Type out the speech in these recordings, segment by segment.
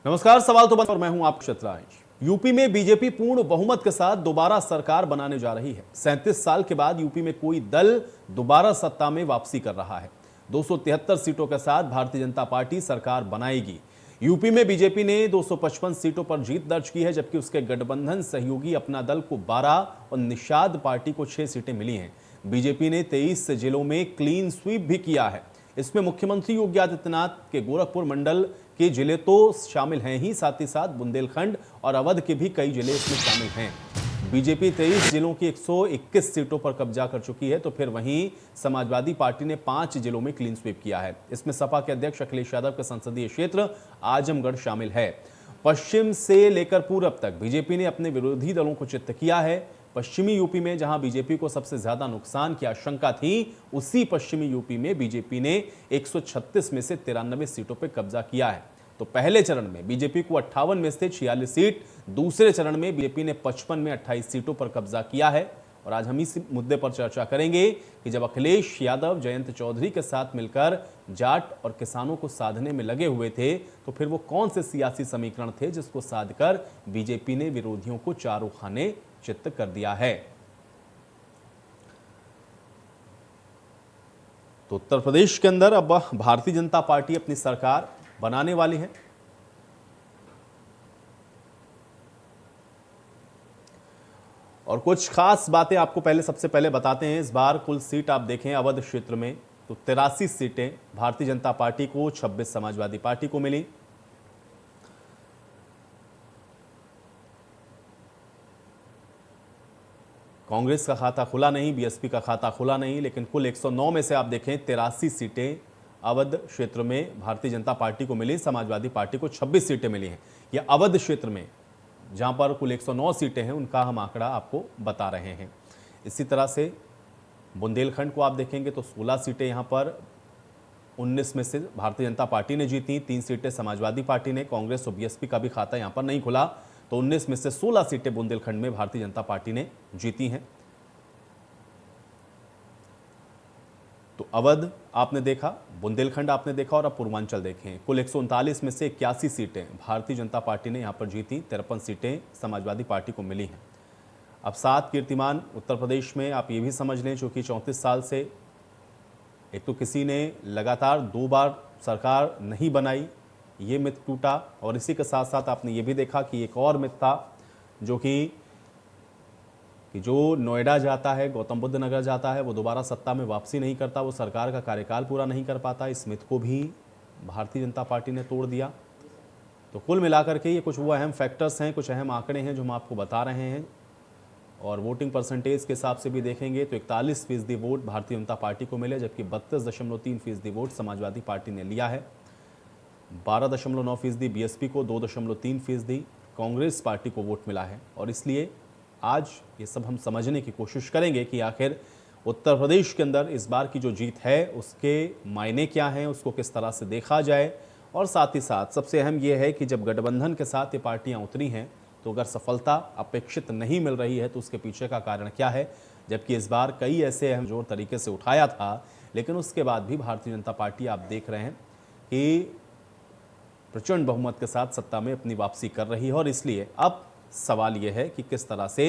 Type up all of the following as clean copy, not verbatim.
नमस्कार, सवाल तो बंद और मैं हूं आपका शतरांज। यूपी में बीजेपी पूर्ण बहुमत के साथ दोबारा सरकार बनाने जा रही है। 37 साल के बाद यूपी में कोई दल दोबारा सत्ता में वापसी कर रहा है। 273 सीटों के साथ भारतीय जनता पार्टी सरकार बनाएगी। यूपी में बीजेपी ने 255 सीटों पर जीत दर्ज की है, जबकि उसके गठबंधन सहयोगी अपना दल को 12 और निषाद पार्टी को 6 सीटें मिली हैं। बीजेपी ने 23 जिलों में क्लीन स्वीप भी किया है। इसमें मुख्यमंत्री योगी आदित्यनाथ के गोरखपुर मंडल के जिले तो शामिल हैं ही, साथ ही साथ बुंदेलखंड और अवध के भी कई जिले इसमें शामिल हैं। बीजेपी 23 जिलों की 121 सीटों पर कब्जा कर चुकी है, तो फिर वहीं समाजवादी पार्टी ने 5 जिलों में क्लीन स्वीप किया है। इसमें सपा के अध्यक्ष अखिलेश यादव के संसदीय क्षेत्र आजमगढ़ शामिल है। पश्चिम से लेकर पूरब तक बीजेपी ने अपने विरोधी दलों को चित्त किया है। पश्चिमी यूपी में जहां बीजेपी को सबसे ज्यादा नुकसान की आशंका थी, उसी पश्चिमी यूपी में बीजेपी ने 136 में से 93 सीटों पर कब्जा किया है। तो पहले चरण में बीजेपी को 58 में से 46 सीट, दूसरे चरण में बीजेपी ने 55 में 28 सीटों पर कब्जा किया है। और आज हम इस मुद्दे पर चर्चा करेंगे कि जब अखिलेश यादव जयंत चौधरी के साथ मिलकर जाट और किसानों को साधने में लगे हुए थे, तो फिर वो कौन से सियासी समीकरण थे जिसको साधकर बीजेपी ने विरोधियों को चारों खाने चित्त कर दिया है। तो उत्तर प्रदेश के अंदर अब भारतीय जनता पार्टी अपनी सरकार बनाने वाली है। और कुछ खास बातें आपको सबसे पहले बताते हैं। इस बार कुल सीट आप देखें अवध क्षेत्र में तो 83 सीटें भारतीय जनता पार्टी को, 26 समाजवादी पार्टी को मिली। कांग्रेस का खाता खुला नहीं, बीएसपी का खाता खुला नहीं, लेकिन कुल 109 में से आप देखें 83 सीटें अवध क्षेत्र में भारतीय जनता पार्टी को मिली। समाजवादी पार्टी को 26 सीटें मिली हैं। यह अवध क्षेत्र में जहां पर कुल 109 सीटें हैं उनका हम आंकड़ा आपको बता रहे हैं। इसी तरह से बुंदेलखंड को आप देखेंगे तो 16 सीटें यहां पर 19 में से भारतीय जनता पार्टी ने जीती, 3 सीटें समाजवादी पार्टी ने। कांग्रेस और बीएसपी का भी खाता यहां पर नहीं खुला, तो 19 में से 16 सीटें बुंदेलखंड में भारतीय जनता पार्टी ने जीती हैं। तो अवध आपने देखा, बुंदेलखंड आपने देखा और अब पूर्वांचल देखें। कुल 139 में से 81 सीटें भारतीय जनता पार्टी ने यहां पर जीती, 53 सीटें समाजवादी पार्टी को मिली हैं। अब 7 कीर्तिमान उत्तर प्रदेश में आप ये भी समझ लें, चूंकि 34 साल से एक तो किसी ने लगातार 2 बार सरकार नहीं बनाई, ये मिथ टूटा। और इसी के साथ साथ आपने ये भी देखा कि एक और मिथ था जो कि जो नोएडा जाता है, गौतम बुद्ध नगर जाता है, वो दोबारा सत्ता में वापसी नहीं करता, वो सरकार का कार्यकाल पूरा नहीं कर पाता। इस मिथ को भी भारतीय जनता पार्टी ने तोड़ दिया। तो कुल मिलाकर के ये कुछ वो अहम फैक्टर्स हैं, कुछ अहम आंकड़े हैं जो हम आपको बता रहे हैं। और वोटिंग परसेंटेज के हिसाब से भी देखेंगे तो 41% वोट भारतीय जनता पार्टी को मिले, जबकि 32.3% वोट समाजवादी पार्टी ने लिया है। 12.9% बीएसपी को, 2.3% कांग्रेस पार्टी को वोट मिला है। और इसलिए आज ये सब हम समझने की कोशिश करेंगे कि आखिर उत्तर प्रदेश के अंदर इस बार की जो जीत है उसके मायने क्या हैं, उसको किस तरह से देखा जाए। और साथ ही साथ सबसे अहम ये है कि जब गठबंधन के साथ ये पार्टियां उतरी हैं तो अगर सफलता अपेक्षित नहीं मिल रही है तो उसके पीछे का कारण क्या है। जबकि इस बार कई ऐसे अहम जोर तरीके से उठाया था, लेकिन उसके बाद भी भारतीय जनता पार्टी आप देख रहे हैं कि प्रचंड बहुमत के साथ सत्ता में अपनी वापसी कर रही है। और इसलिए अब सवाल यह है कि किस तरह से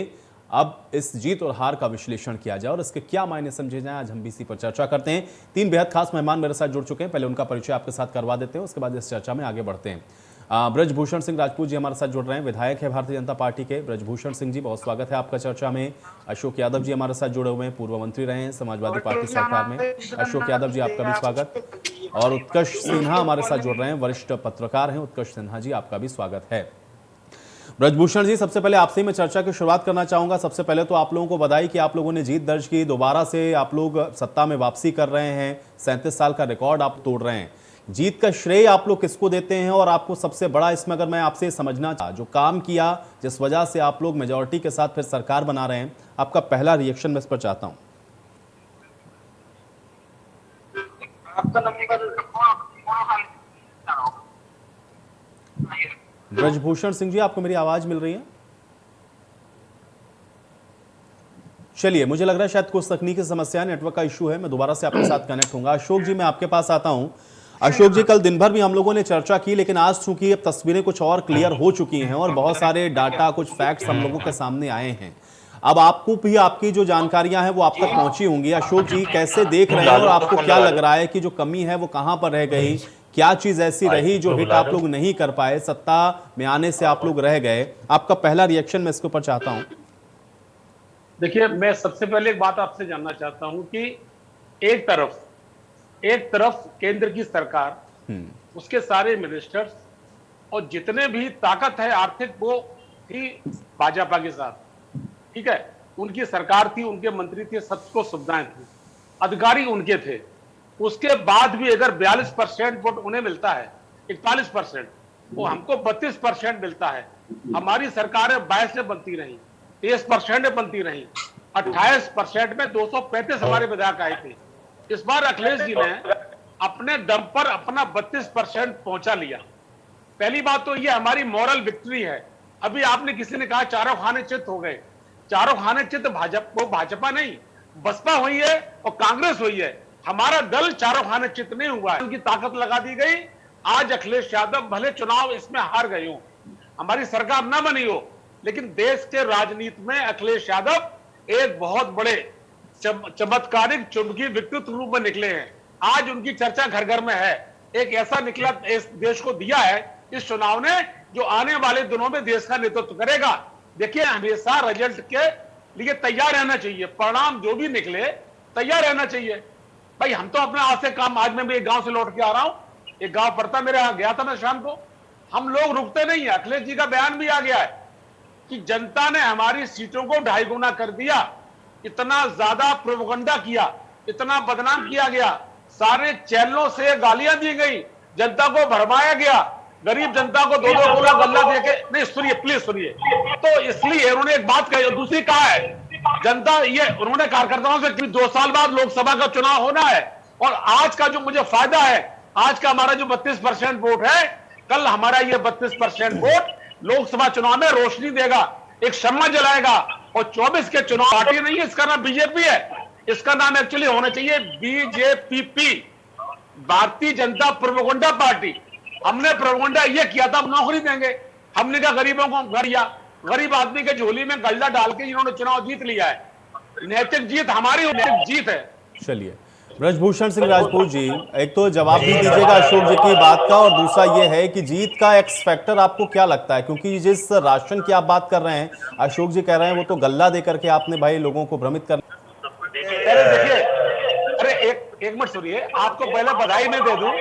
अब इस जीत और हार का विश्लेषण किया जाए और इसके क्या मायने समझे जाएं। आज हम भी इसी पर चर्चा करते हैं। 3 बेहद खास मेहमान मेरे साथ जुड़ चुके हैं, पहले उनका परिचय आपके साथ करवा देते हैं, उसके बाद इस चर्चा में आगे बढ़ते हैं। ब्रजभूषण सिंह राजपूत जी हमारे साथ जुड़ रहे हैं, विधायक है भारतीय जनता पार्टी के। ब्रजभूषण सिंह जी, बहुत स्वागत है आपका चर्चा में। अशोक यादव जी हमारे साथ जुड़े हुए हैं, पूर्व मंत्री रहे हैं समाजवादी पार्टी सरकार में। अशोक यादव जी, आपका भी स्वागत। और उत्कर्ष सिन्हा हमारे साथ जुड़ रहे हैं, वरिष्ठ पत्रकार हैं। उत्कर्ष सिन्हा जी, आपका भी स्वागत है। ब्रजभूषण जी, सबसे पहले आपसे ही मैं चर्चा की शुरुआत करना चाहूंगा। सबसे पहले तो आप लोगों को बधाई कि आप लोगों ने जीत दर्ज की, दोबारा से आप लोग सत्ता में वापसी कर रहे हैं, 37 साल का रिकॉर्ड आप तोड़ रहे हैं। जीत का श्रेय आप लोग किसको देते हैं? और आपको सबसे बड़ा इसमें अगर मैं आपसे समझना चाह, जो काम किया जिस वजह से आप लोग मेजोरिटी के साथ फिर सरकार बना रहे हैं, आपका पहला रिएक्शन मैं इस पर चाहता हूं। ब्रजभूषण सिंह जी, आपको मेरी आवाज मिल रही है? चलिए, मुझे लग रहा है शायद कुछ तकनीकी समस्या, नेटवर्क का इशू है। मैं दोबारा से आपके साथ कनेक्ट होऊंगा। अशोक जी, मैं आपके पास आता हूं। अशोक जी, कल दिन भर भी हम लोगों ने चर्चा की, लेकिन आज चूंकि अब तस्वीरें कुछ और क्लियर हो चुकी हैं और बहुत सारे डाटा, कुछ फैक्ट्स हम लोगों के सामने आए हैं। अब आपको भी आपकी जो जानकारियां हैं वो आप तक पहुंची होंगी। अशोक जी, कैसे देख रहे हैं और आपको क्या लग रहा है कि जो कमी है वो कहां पर रह गई? क्या चीज ऐसी रही जो हिट आप लोग नहीं कर पाए, सत्ता में आने से आप लोग रह गए? आपका पहला रिएक्शन मैं इसके ऊपर चाहता हूं। देखिए, मैं सबसे पहले एक बात आपसे जानना चाहता हूं कि एक तरफ केंद्र की सरकार, उसके सारे मिनिस्टर्स और जितने भी ताकत है आर्थिक, वो थी भाजपा के साथ, ठीक है। उनकी सरकार थी, उनके मंत्री थे, सबको सुविधाएं थी, अधिकारी उनके थे। उसके बाद भी अगर 42% वोट उन्हें मिलता है, 41%, वो हमको 32% मिलता है। हमारी सरकारें 22 में बनती रही, 23% में बनती रही, 28% में 235 हमारे विधायक आए थे। इस बार अखिलेश जी ने अपने दम पर अपना 32% पहुंचा लिया। पहली बात तो ये हमारी मॉरल विक्ट्री है। अभी आपने किसी ने कहा चारों खाने चित हो गए। चारों खाने चित भाजपा नहीं, बसपा हुई है और कांग्रेस हुई है। हमारा दल चारों खाने चित नहीं हुआ है, उनकी ताकत लगा दी गई। आज अखिलेश यादव भले चुनाव इसमें हार गए हो, हमारी सरकार ना बनी हो, लेकिन देश के राजनीति में अखिलेश यादव एक बहुत बड़े चमत्कारिक चुंबकीय व्यक्तित्व रूप में निकले हैं। आज उनकी चर्चा घर घर में है। एक ऐसा निकला इस देश को दिया है इस चुनाव ने, जो आने वाले दिनों में देश का नेतृत्व करेगा। देखिए, हमेशा रिजल्ट के लिए तैयार रहना चाहिए। परिणाम जो भी निकले, तैयार रहना चाहिए। भाई, हम तो अपने आज से काम, आज मैं भी एक गांव से लौट के आ रहा हूं, एक गांव पड़ता मेरे यहाँ गया था मैं शाम को। हम लोग रुकते नहीं है। अखिलेश जी का बयान भी आ गया है कि जनता ने हमारी सीटों को 2.5 गुना कर दिया। इतना ज्यादा प्रोपगंडा किया, इतना बदनाम किया गया, सारे चैनलों से गालियां दी गई, जनता को भरमाया गया, गरीब जनता को 2-2 गोला गल्ला देके। नहीं, सुनिए, प्लीज सुनिए। तो इसलिए उन्होंने एक बात कही और दूसरी कहा है जनता, ये उन्होंने कार्यकर्ताओं से कि 2 साल बाद लोकसभा का चुनाव होना है और आज का जो मुझे फायदा है, आज का हमारा जो 32% वोट है, कल हमारा ये 32% वोट लोकसभा चुनाव में रोशनी देगा, एक शम्मा जलाएगा। और 24 के चुनाव पार्टी नहीं है, इसका नाम बीजेपी है। इसका नाम एक्चुअली होना चाहिए BJP, Bharatiya Janata propaganda party. हमने प्रोपगंडा ये किया था, हम नौकरी देंगे। हमने कहा गरीबों को घर दिया, गरीब आदमी के झोली में गल्ला डाल के इन्होंने चुनाव जीत लिया है। नैतिक जीत हमारी नैतिक जीत है। चलिए, ब्रजभूषण सिंह राजपूत जी, एक तो जवाब भी दीजिएगा अशोक जी की बात का, और दूसरा ये है कि जीत का एक्स फैक्टर आपको क्या लगता है? क्योंकि जिस राशन की आप बात कर रहे हैं, अशोक जी कह रहे हैं वो तो गल्ला देकर के आपने भाई लोगों को भ्रमित कर। अरे देखिए, अरे एक मिनट सुनिए, आपको पहले बधाई मैं दे दूं।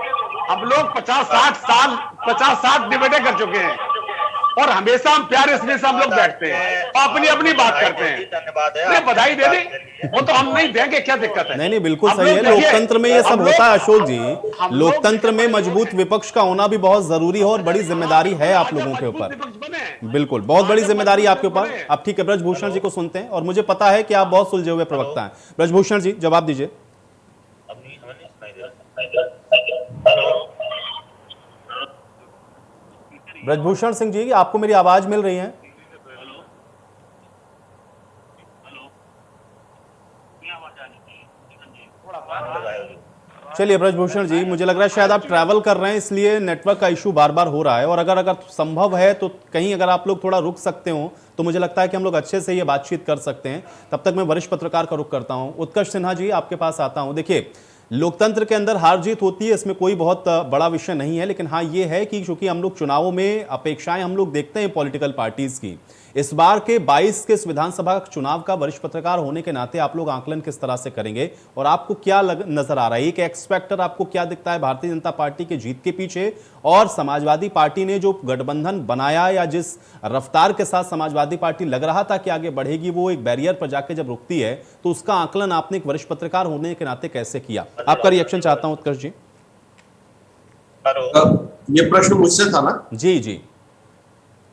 हम लोग 50-60 डिबेटें कर चुके हैं और हमेशा हम प्यार स्नेह से हम लोग बैठते हैं और अपनी अपनी बात करते हैं। धन्यवाद है, बधाई दे दी, वो तो हम नहीं देंगे, क्या दिक्कत है? नहीं, बिल्कुल सही है। लोकतंत्र में ये सब होता है अशोक जी। लोकतंत्र में मजबूत विपक्ष का होना भी बहुत जरूरी है और बड़ी जिम्मेदारी है आप लोगों के ऊपर। बिल्कुल, बहुत बड़ी जिम्मेदारी आपके ऊपर। अब ठीक है, ब्रजभूषण जी को सुनते हैं, और मुझे पता है कि आप बहुत सुलझे हुए प्रवक्ता हैं। ब्रजभूषण जी, जवाब दीजिए। ब्रजभूषण सिंह जी, आपको मेरी आवाज मिल रही है? चलिए ब्रजभूषण जी, मुझे लग रहा है शायद आप ट्रैवल कर रहे हैं, इसलिए नेटवर्क का इशू बार बार हो रहा है। और अगर संभव है तो कहीं अगर आप लोग थोड़ा रुक सकते हो तो मुझे लगता है कि हम लोग अच्छे से ये बातचीत कर सकते हैं। तब तक मैं वरिष्ठ पत्रकार का रुख करता हूं। उत्कर्ष सिन्हा जी, आपके पास आता हूं। देखिए, लोकतंत्र के अंदर हार जीत होती है, इसमें कोई बहुत बड़ा विषय नहीं है, लेकिन हाँ ये है कि चूंकि हम लोग चुनावों में अपेक्षाएं हम लोग देखते हैं पॉलिटिकल पार्टीज की, इस बार के 22 के विधानसभा चुनाव का वरिष्ठ पत्रकार होने के नाते आप लोग आकलन किस तरह से करेंगे और आपको क्या नजर आ रहा है? एक एक्स फैक्टर आपको क्या दिखता है भारतीय जनता पार्टी के जीत के पीछे, और समाजवादी पार्टी ने जो गठबंधन बनाया या जिस रफ्तार के साथ समाजवादी पार्टी लग रहा था कि आगे बढ़ेगी, वो एक बैरियर पर जाके जब रुकती है, तो उसका आकलन आपने एक वरिष्ठ पत्रकार होने के नाते कैसे किया? आपका रिएक्शन चाहता हूं उत्कर्ष जी। ये प्रश्न मुझसे था ना? जी जी।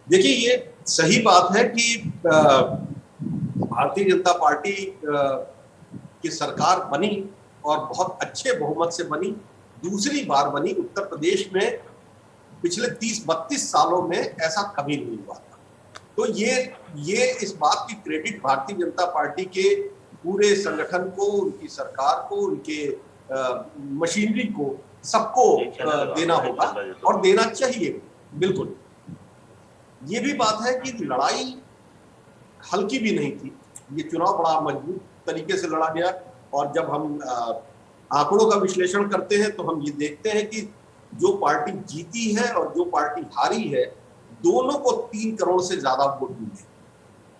देखिए, ये सही बात है कि भारतीय जनता पार्टी की सरकार बनी और बहुत अच्छे बहुमत से बनी, दूसरी बार बनी। उत्तर प्रदेश में पिछले 30-32 सालों में ऐसा कभी नहीं हुआ था। तो ये इस बात की क्रेडिट भारतीय जनता पार्टी के पूरे संगठन को, उनकी सरकार को, उनके मशीनरी को सबको देना होगा और देना चाहिए, बिल्कुल। ये भी बात है कि लड़ाई हल्की भी नहीं थी, ये चुनाव बड़ा मजबूत तरीके से लड़ा गया। और जब हम आंकड़ों का विश्लेषण करते हैं तो हम ये देखते हैं कि जो पार्टी जीती है और जो पार्टी हारी है, दोनों को 3 करोड़ से ज्यादा वोट मिले।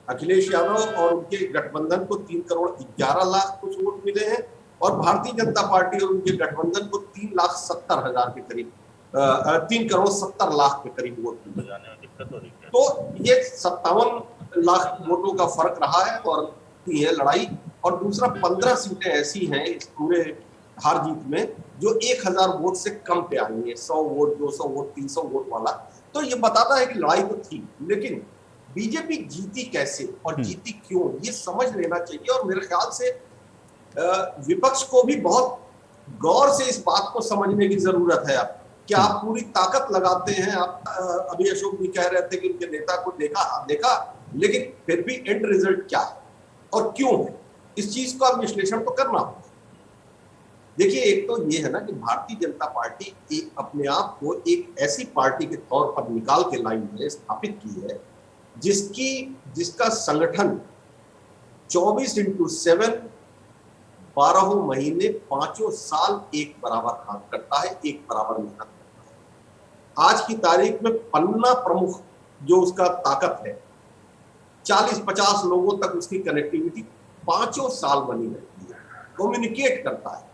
अखिलेश यादव और उनके गठबंधन को 3 करोड़ 11 लाख कुछ वोट मिले हैं और भारतीय जनता पार्टी और उनके गठबंधन को 3,70,000 के करीब 3 करोड़ 70 लाख के करीब वोट मिले। तो ये 57 लाख वोटों का फर्क रहा है और ये लड़ाई। और दूसरा 15 सीटें ऐसी हैं इस पूरे हार जीत में जो 1000 वोट से कम पे आई है, 100 वोट, 200 वोट, 300 वोट वाला। तो ये बताता है कि लड़ाई तो थी, लेकिन बीजेपी जीती कैसे और जीती क्यों, ये समझ लेना चाहिए। और मेरे ख्याल से विपक्ष को भी बहुत गौर से इस बात को समझने की जरूरत है अब कि आप पूरी ताकत लगाते हैं। आप अभी अशोक भी कह रहे थे कि उनके नेता को देखा, लेकिन फिर भी एंड रिजल्ट क्या है और क्यों है, इस चीज का विश्लेषण तो करना होगा। देखिए, एक तो ये है ना कि भारतीय जनता पार्टी अपने आप को एक ऐसी पार्टी के तौर पर निकाल के लाई है, स्थापित की है, जिसका संगठन 24/7 12 महीने 5 साल एक बराबर काम करता है, एक बराबर मेहनत करता है। आज की तारीख में पन्ना प्रमुख जो उसका ताकत है, 40-50 लोगों तक उसकी कनेक्टिविटी 5 साल बनी रहती है, कम्युनिकेट करता है।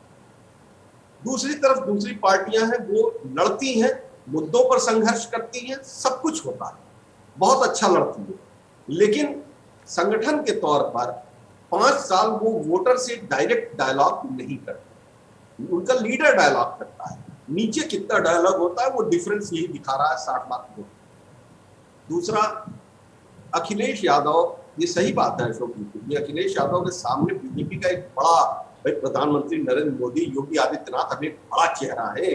दूसरी तरफ दूसरी पार्टियां हैं, वो लड़ती हैं, मुद्दों पर संघर्ष करती हैं, सब कुछ होता है, बहुत अच्छा लड़ती है, लेकिन संगठन के तौर पर 5 साल वो वोटर से डायरेक्ट डायलॉग नहीं करते। उनका लीडर डायलॉग करता है, नीचे कितना डायलॉग होता है वो डिफरेंस यही दिखा रहा है 60 लाख वोट। दूसरा, अखिलेश यादव, ये सही बात है अशोक जी, ये अखिलेश यादव के सामने बीजेपी का एक बड़ा, भाई प्रधानमंत्री नरेंद्र मोदी, योगी आदित्यनाथ अभी बड़ा चेहरा है,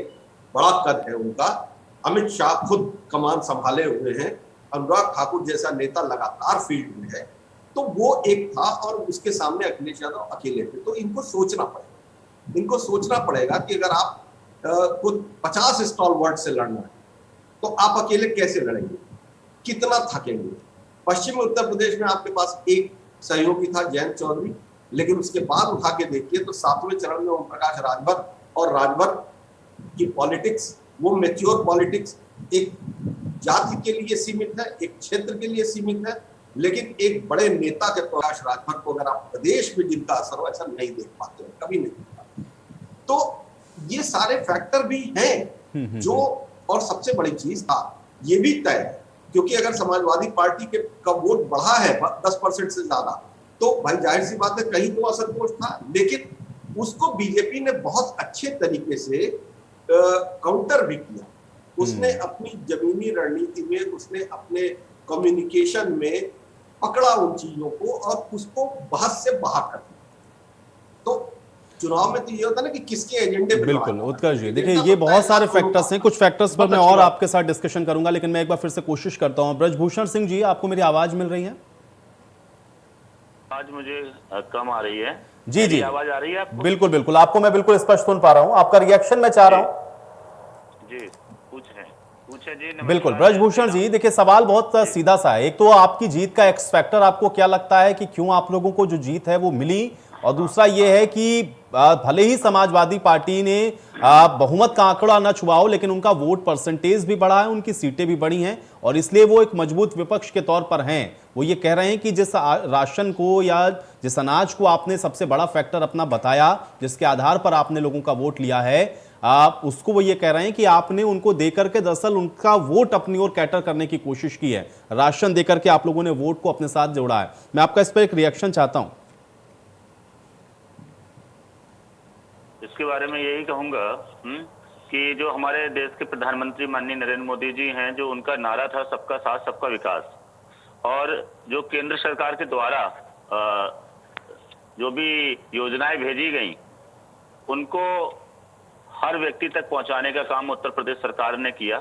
बड़ा कद है उनका, अमित शाह खुद कमान संभाले हुए हैं, अनुराग ठाकुर जैसा नेता लगातार फील्ड में है, तो वो एक था और उसके सामने अखिलेश यादव अकेले थे। तो इनको सोचना पड़ेगा कि अगर आप खुद 50 स्टॉलवर्ड से लड़ना है तो आप अकेले कैसे लड़ेंगे, कितना थकेंगे। पश्चिमी उत्तर प्रदेश में आपके पास एक सहयोगी था, जयंत चौधरी, लेकिन उसके बाद उठा के देखिए तो 7वें चरण में ओम प्रकाश राजभर, और राजभर की पॉलिटिक्स, वो मैच्योर पॉलिटिक्स, एक जाति के लिए सीमित है, एक क्षेत्र के लिए सीमित है, लेकिन एक बड़े नेता के प्रकाश राजभर को अगर आप प्रदेश में जिनका असर हो, ऐसा नहीं देख पाते हो, कभी नहीं देख पाते। तो ये सारे फैक्टर भी हैं जो, और सबसे बड़ी चीज था ये भी तय है, क्योंकि अगर समाजवादी पार्टी के का वोट बढ़ा है 10% से ज्यादा, तो भाई जाहिर सी बात है कहीं तो असंतोष था, लेकिन उसको बीजेपी ने बहुत अच्छे तरीके से काउंटर भी किया। उसने अपनी जमीनी रणनीति में, उसने अपने कम्युनिकेशन में पकड़ा उन चीजों को और उसको बहस से बाहर कर दिया। तो चुनाव में तो ये होता है ना कि किसके एजेंडे पे, बिल्कुल उत्कर्ष जी, देखिए ये बहुत सारे फैक्टर्स हैं, कुछ फैक्टर्स पर मैं और आपके साथ डिस्कशन करूंगा, लेकिन मैं एक बार फिर से कोशिश करता हूं। ब्रजभूषण सिंह जी, आपको मेरी आवाज मिल रही है? आज मुझे कम आ रही है। जी जी, आवाज आ रही है आपको? बिल्कुल बिल्कुल, आपको मैं बिल्कुल स्पष्ट सुन पा रहा हूं, आपका रिएक्शन मैं चाह रहा हूं। जी पूछे जी। बिल्कुल ब्रजभूषण जी, देखिए सवाल बहुत सीधा सा है। एक तो आपकी जीत का एक्स फैक्टर आपको क्या लगता है कि क्यों आप लोगों को जो जीत है वो मिली, और दूसरा ये है कि भले ही समाजवादी पार्टी ने बहुमत का आंकड़ा न छुआओ, लेकिन उनका वोट परसेंटेज भी बढ़ा है, उनकी सीटें भी बढ़ी हैं, और इसलिए वो एक मजबूत विपक्ष के तौर पर हैं। वो ये कह रहे हैं कि जिस राशन को या जिस अनाज को आपने सबसे बड़ा फैक्टर अपना बताया, जिसके आधार पर आपने लोगों का वोट लिया है, उसको वो ये कह रहे हैं कि आपने उनको देकर के दरअसल उनका वोट अपनी ओर कैटर करने की कोशिश की है, राशन देकर के आप लोगों ने वोट को अपने साथ जोड़ा है। मैं आपका इस पर एक रिएक्शन चाहता हूं। इसके बारे में यही कहूंगा कि जो हमारे देश के प्रधानमंत्री माननीय नरेंद्र मोदी जी हैं, जो उनका नारा था सबका साथ सबका विकास, और जो केंद्र सरकार के द्वारा जो भी योजनाएं भेजी गई उनको हर व्यक्ति तक पहुंचाने का काम उत्तर प्रदेश सरकार ने किया।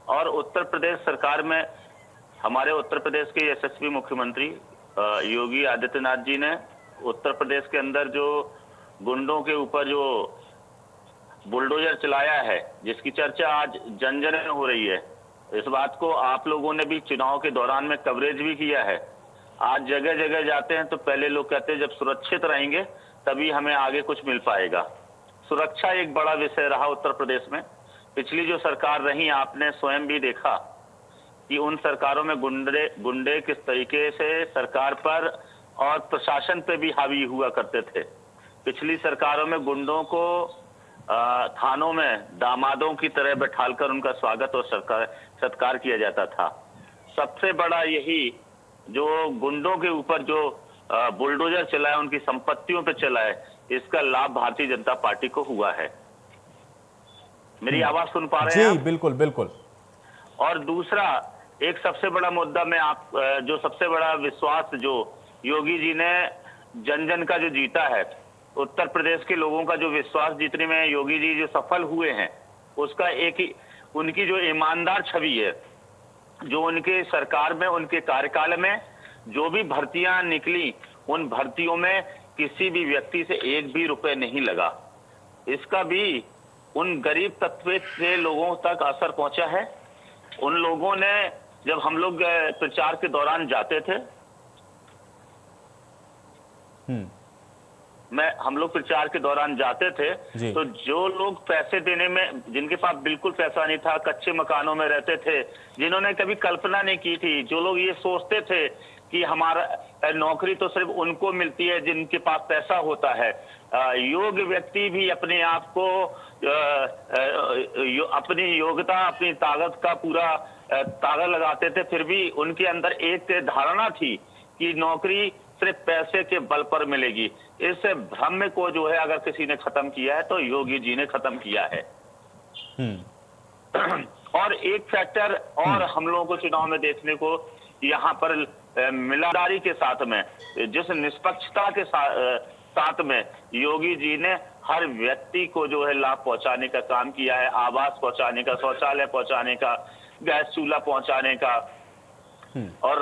और उत्तर प्रदेश सरकार में हमारे उत्तर प्रदेश के यशस्वी मुख्यमंत्री योगी आदित्यनाथ जी ने उत्तर प्रदेश के अंदर जो गुंडों के ऊपर जो बुलडोजर चलाया है, जिसकी चर्चा आज जन जन में हो रही है। इस बात को आप लोगों ने भी चुनाव के दौरान में कवरेज भी किया है। आज जगह जगह जाते हैं तो पहले लोग कहते हैं जब सुरक्षित रहेंगे तभी हमें आगे कुछ मिल पाएगा। सुरक्षा एक बड़ा विषय रहा उत्तर प्रदेश में। पिछली जो सरकार रही, आपने स्वयं भी देखा कि उन सरकारों में गुंडे किस तरीके से सरकार पर और प्रशासन पे भी हावी हुआ करते थे। पिछली सरकारों में गुंडों को थानों में दामादों की तरह बैठालकर उनका स्वागत और सत्कार किया जाता था। सबसे बड़ा यही जो गुंडों के ऊपर जो बुलडोजर चला है, उनकी संपत्तियों पे चला है, इसका लाभ भारतीय जनता पार्टी को हुआ है। मेरी आवाज सुन पा रहे हैं जी? आप? बिल्कुल बिल्कुल। और दूसरा एक सबसे बड़ा मुद्दा में आप जो सबसे बड़ा विश्वास जो योगी जी ने जन जन का जो जीता है, उत्तर प्रदेश के लोगों का जो विश्वास जीतने में योगी जी जो सफल हुए हैं, उसका एक ही उनकी जो ईमानदार छवि है, जो उनके सरकार में उनके कार्यकाल में जो भी भर्तियां निकली, उन भर्तियों में किसी भी व्यक्ति से एक भी रुपए नहीं लगा। इसका भी उन गरीब तबके के लोगों तक असर पहुंचा है। उन लोगों ने, जब हम लोग प्रचार के दौरान जाते थे, हम लोग प्रचार के दौरान जाते थे, तो जो लोग पैसे देने में, जिनके पास बिल्कुल पैसा नहीं था, कच्चे मकानों में रहते थे, जिन्होंने कभी कल्पना नहीं की थी, जो लोग ये सोचते थे कि हमारा नौकरी तो सिर्फ उनको मिलती है जिनके पास पैसा होता है, योग्य व्यक्ति भी अपने आप को अपनी योग्यता, अपनी ताकत का पूरा तागा लगाते थे, फिर भी उनके अंदर एक धारणा थी कि नौकरी सिर्फ पैसे के बल पर मिलेगी। इस भ्रम को जो है अगर किसी ने खत्म किया है तो योगी जी ने खत्म किया है। और एक फैक्टर और हम लोगों को चुनाव में देखने को यहाँ पर मिलादारी के साथ में, जिस निष्पक्षता के साथ में योगी जी ने हर व्यक्ति को जो है लाभ पहुंचाने का काम किया है, आवास पहुंचाने का, शौचालय पहुंचाने का, गैस चूल्हा पहुंचाने का। और